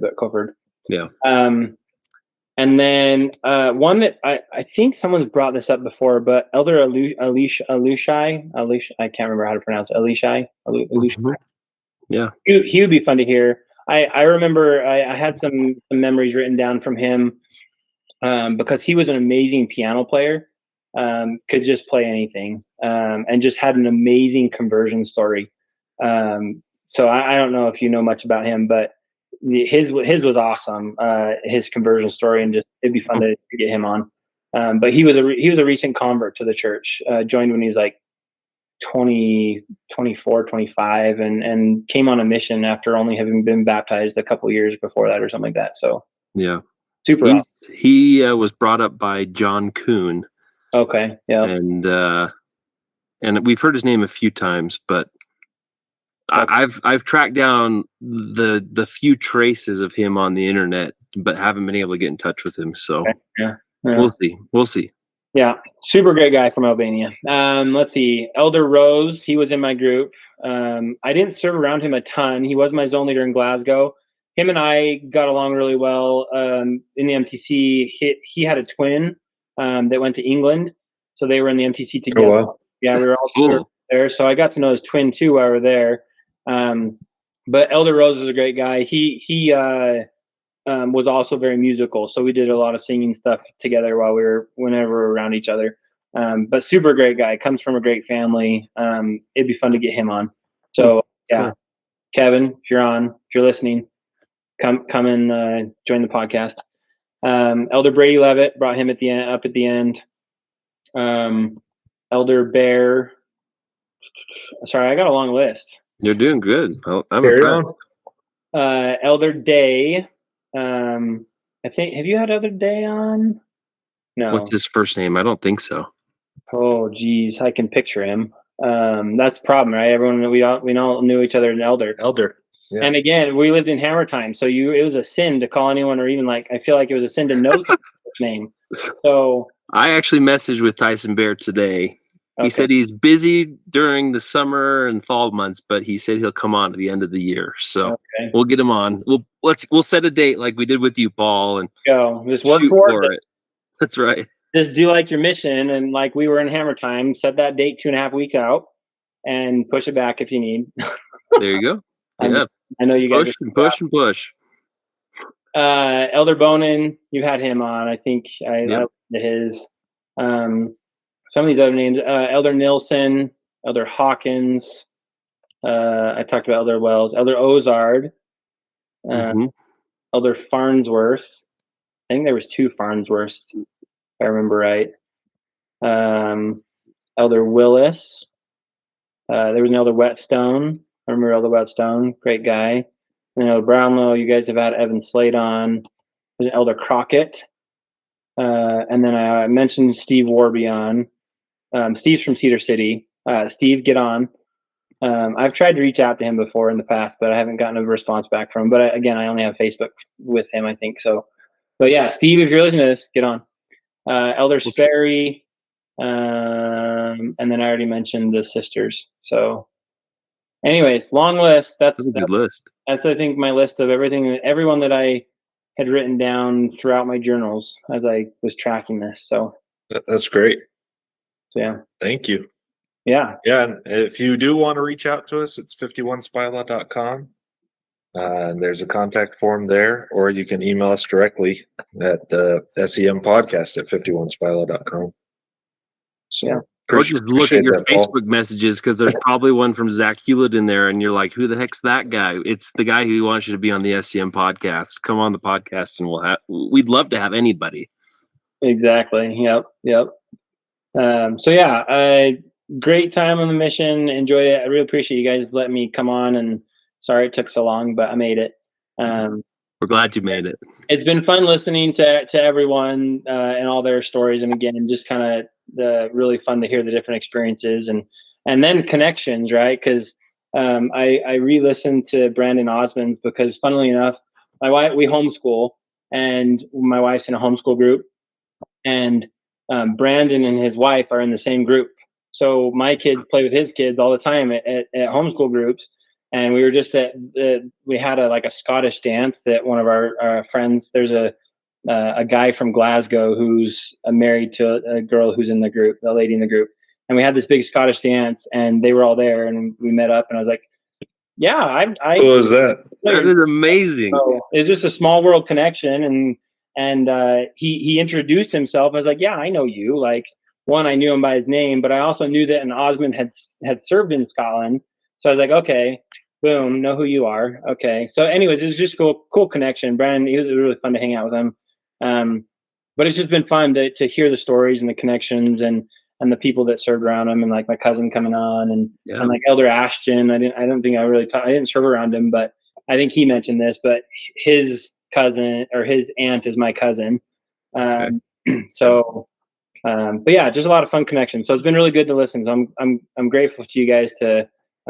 B: but Koferd.
C: Yeah.
B: And then one that I think someone's brought this up before, but Elder Alushai, I can't remember how to pronounce it. Alushai.
C: Mhm. Yeah.
B: He would be fun to hear. I remember I had some memories written down from him because he was an amazing piano player, could just play anything, and just had an amazing conversion story. So I don't know if you know much about him, but his was awesome. His conversion story, and just it'd be fun to get him on. But he was a recent convert to the church. Joined when he was like 20, 24, 25, and came on a mission after only having been baptized a couple years before that or something like that. So
C: Yeah.
B: super awesome.
C: He was brought up by John Kuhn.
B: Okay. Yeah.
C: And we've heard his name a few times, but I've tracked down the few traces of him on the internet, but haven't been able to get in touch with him. So
B: Yeah.
C: We'll see.
B: Yeah, super great guy from Albania. Let's see, Elder Rose. He was in my group. I didn't serve around him a ton. He was my zone leader in Glasgow. Him and I got along really well. In the MTC, he had a twin that went to England, so they were in the MTC together.
A: Oh, wow.
B: Yeah, we were
C: That's
B: all
C: cool.
B: there, so I got to know his twin too while we were there. But Elder Rose is a great guy. He was also very musical, so we did a lot of singing stuff together whenever we were around each other. But super great guy, comes from a great family. It'd be fun to get him on. So yeah,
C: Cool.
B: Kevin, if you're listening, come and join the podcast. Elder Brady Levitt, brought him up at the end. Elder Bear. Sorry, I got a long list.
C: You're doing good. I'm
A: Carry
C: impressed.
A: on.
B: Elder Day. I think, have you had Elder Day on? No.
C: What's his first name? I don't think so.
B: Oh, geez, I can picture him. That's the problem, right? Everyone, we all knew each other as an elder. Yeah. And again, we lived in Hammer time, so it was a sin to call anyone, or even I feel like it was a sin to know someone's name. So
C: I actually messaged with Tyson Bear today. He said he's busy during the summer and fall months, but he said he'll come on at the end of the year. So we'll get him on. We'll set a date like we did with you, Paul, and
B: just work
C: shoot
B: for
C: it. That's right.
B: Just do like your mission, and like we were in Hammer time, set that date 2.5 weeks out, and push it back if you need.
C: There you go. Yeah,
B: I know you guys
C: push and push.
B: Elder Bonin, you had him on. I think I listened to his. Some of these other names, Elder Nilsson, Elder Hawkins. I talked about Elder Wells, Elder Ozard, Elder Farnsworth. I think there was 2 Farnsworths, if I remember right. Elder Willis. There was an Elder Whetstone. I remember Elder Whetstone, great guy. And Elder Brownlow, you guys have had Evan Slade on. There's an Elder Crockett. And then I mentioned Steve Warby on. Steve's from Cedar City. Steve, get on. I've tried to reach out to him before in the past, but I haven't gotten a response back from him. But again, I only have Facebook with him, I think. So, but yeah, Steve, if you're listening to this, get on. Elder Sperry. And then I already mentioned the sisters. So anyways, long list. That's
C: a good list.
B: That's, I think, my list of everyone that I had written down throughout my journals as I was tracking this. So
A: that's great.
B: So, yeah.
A: Thank you.
B: Yeah.
A: Yeah. And if you do want to reach out to us, it's 51spylaw.com. There's a contact form there, or you can email us directly at the S.E.M podcast at 51spylaw.com. So,
B: yeah.
C: Or just look at your Facebook messages, because there's probably one from Zach Hewlett in there, and you're like, who the heck's that guy? It's the guy who wants you to be on the S.E.M podcast. Come on the podcast, and we'd love to have anybody.
B: Exactly. Yep. So yeah, great time on the mission. Enjoyed it. I really appreciate you guys letting me come on, and sorry it took so long, but I made it.
C: We're glad you made it.
B: It's been fun listening to everyone and all their stories, and again, just kind of really fun to hear the different experiences and then connections, right? Because I re-listened to Brandon Osmond's, because funnily enough, my wife, we homeschool, and my wife's in a homeschool group, and Brandon and his wife are in the same group. So my kids play with his kids all the time at homeschool groups. And we were just we had a Scottish dance that one of our friends, there's a guy from Glasgow who's married to a girl who's in the group, the lady in the group. And we had this big Scottish dance, and they were all there, and we met up, and I was like, yeah,
A: What was that?
C: That is amazing.
B: So it's just a small world connection. And he introduced himself. I was like, yeah, I know you. Like, one, I knew him by his name, but I also knew that an Osmond had served in Scotland. So I was like, okay, boom, know who you are. Okay. So anyways, it was just cool connection. Brandon, it was really fun to hang out with him. But it's just been fun to hear the stories and the connections and the people that served around him, and like my cousin coming on, and like Elder Ashton. I didn't serve around him, but I think he mentioned this, but his cousin or his aunt is my cousin. So, but yeah, just a lot of fun connections. So it's been really good to listen. So I'm grateful to you guys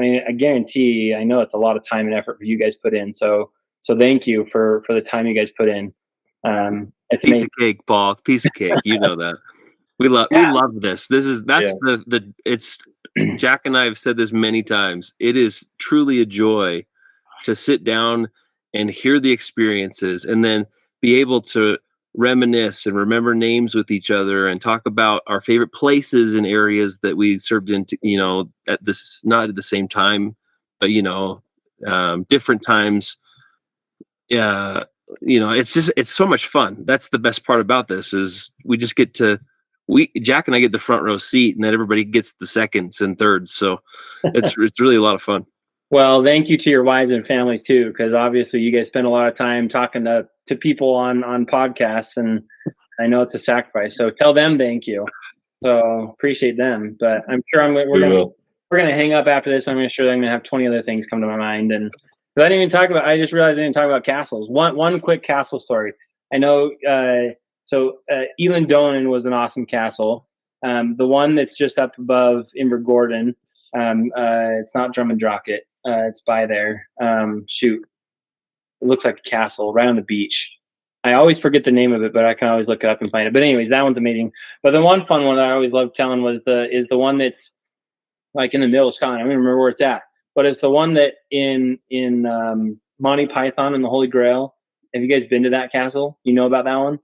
B: I guarantee, I know it's a lot of time and effort for you guys put in. So thank you for the time you guys put in. It's
C: piece of cake, Paul. Piece of cake. You know that. We love this. It's Jack and I have said this many times. It is truly a joy to sit down and hear the experiences, and then be able to reminisce and remember names with each other, and talk about our favorite places and areas that we served in, not at the same time, but different times. Yeah. It's so much fun. That's the best part about this, is we just get to, Jack and I get the front row seat, and then everybody gets the seconds and thirds. So it's really a lot of fun.
B: Well, thank you to your wives and families too, because obviously you guys spend a lot of time talking to people on podcasts, and I know it's a sacrifice. So tell them thank you. So appreciate them. But I'm sure we're gonna hang up after this. I'm gonna have 20 other things come to my mind, and I just realized I didn't talk about castles. One quick castle story. I know. So Eland Donan was an awesome castle. The one that's just up above Invergordon. It's not Drummondrocket. It's by there. It looks like a castle right on the beach. I always forget the name of it, but I can always look it up and find it. But anyways, that one's amazing. But the one fun one that I always love telling is the one that's like in the middle of Scotland. I don't even remember where it's at, but it's the one that in Monty Python and the Holy Grail. Have you guys been to that castle? You know about that one?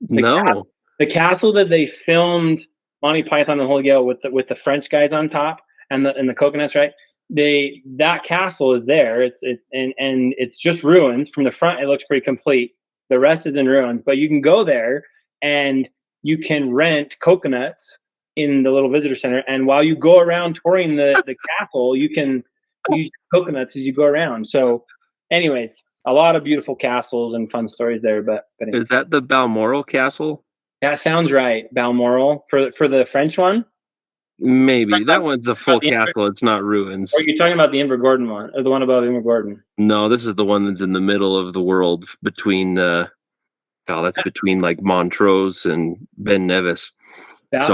C: No.
B: The castle that they filmed Monty Python and the Holy Grail with the French guys on top and the coconuts, right? That castle is there. And it's just ruins. From the front, it looks pretty complete. The rest is in ruins, but you can go there and you can rent coconuts in the little visitor center. And while you go around touring the castle, you can use coconuts as you go around. So anyways, a lot of beautiful castles and fun stories there. But anyways.
C: Is that the Balmoral Castle?
B: That sounds right. Balmoral for the French one.
C: Maybe that one's a full castle. It's not ruins.
B: Or are you talking about the Invergordon one, or the one above Invergordon?
C: No, this is the one that's in the middle of the world between. That's between like Montrose and Ben Nevis.
B: That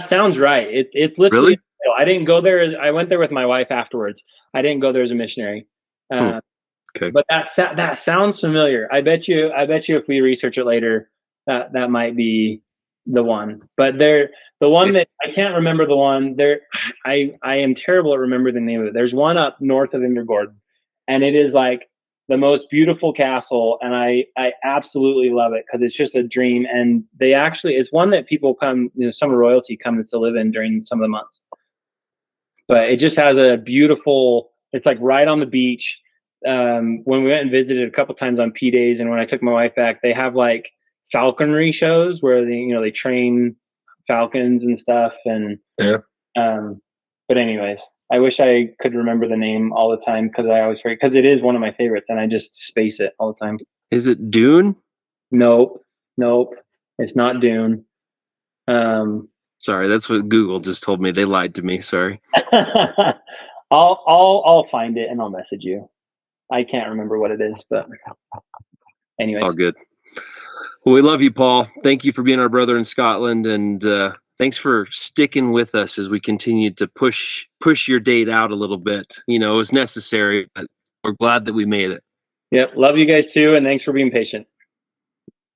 B: sounds right. It's literally. Really? I didn't go there. I went there with my wife afterwards. I didn't go there as a missionary.
C: Okay.
B: But that sounds familiar. I bet you if we research it later, that might be the one. But the one that I can't remember the one there. I am terrible at remembering the name of it. There's one up north of Invergordon, and it is like the most beautiful castle, and I absolutely love it because it's just a dream. And it's one that people come, some royalty comes to live in during some of the months. But it just has a beautiful. It's like right on the beach. When we went and visited a couple times on P days, and when I took my wife back, they have like falconry shows where they train falcons and stuff. And but anyways, I wish I could remember the name all the time because I always forget, because it is one of my favorites and I just space it all the time.
C: Is it Dune?
B: Nope. It's not Dune.
C: Sorry, that's what Google just told me. They lied to me. Sorry.
B: I'll find it and I'll message you. I can't remember what it is, but anyways.
C: All good. Well, we love you, Paul. Thank you for being our brother in Scotland, and thanks for sticking with us as we continue to push your date out a little bit. It was necessary, but we're glad that we made it.
B: Yep. Love you guys too, and thanks for being patient.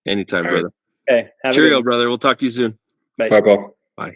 C: Anytime,
A: All right.
C: brother.
B: Okay. Have a good
C: Cheerio,
B: one.
C: brother. We'll talk to you soon.
B: Bye.
A: Bye, Paul.
C: Bye.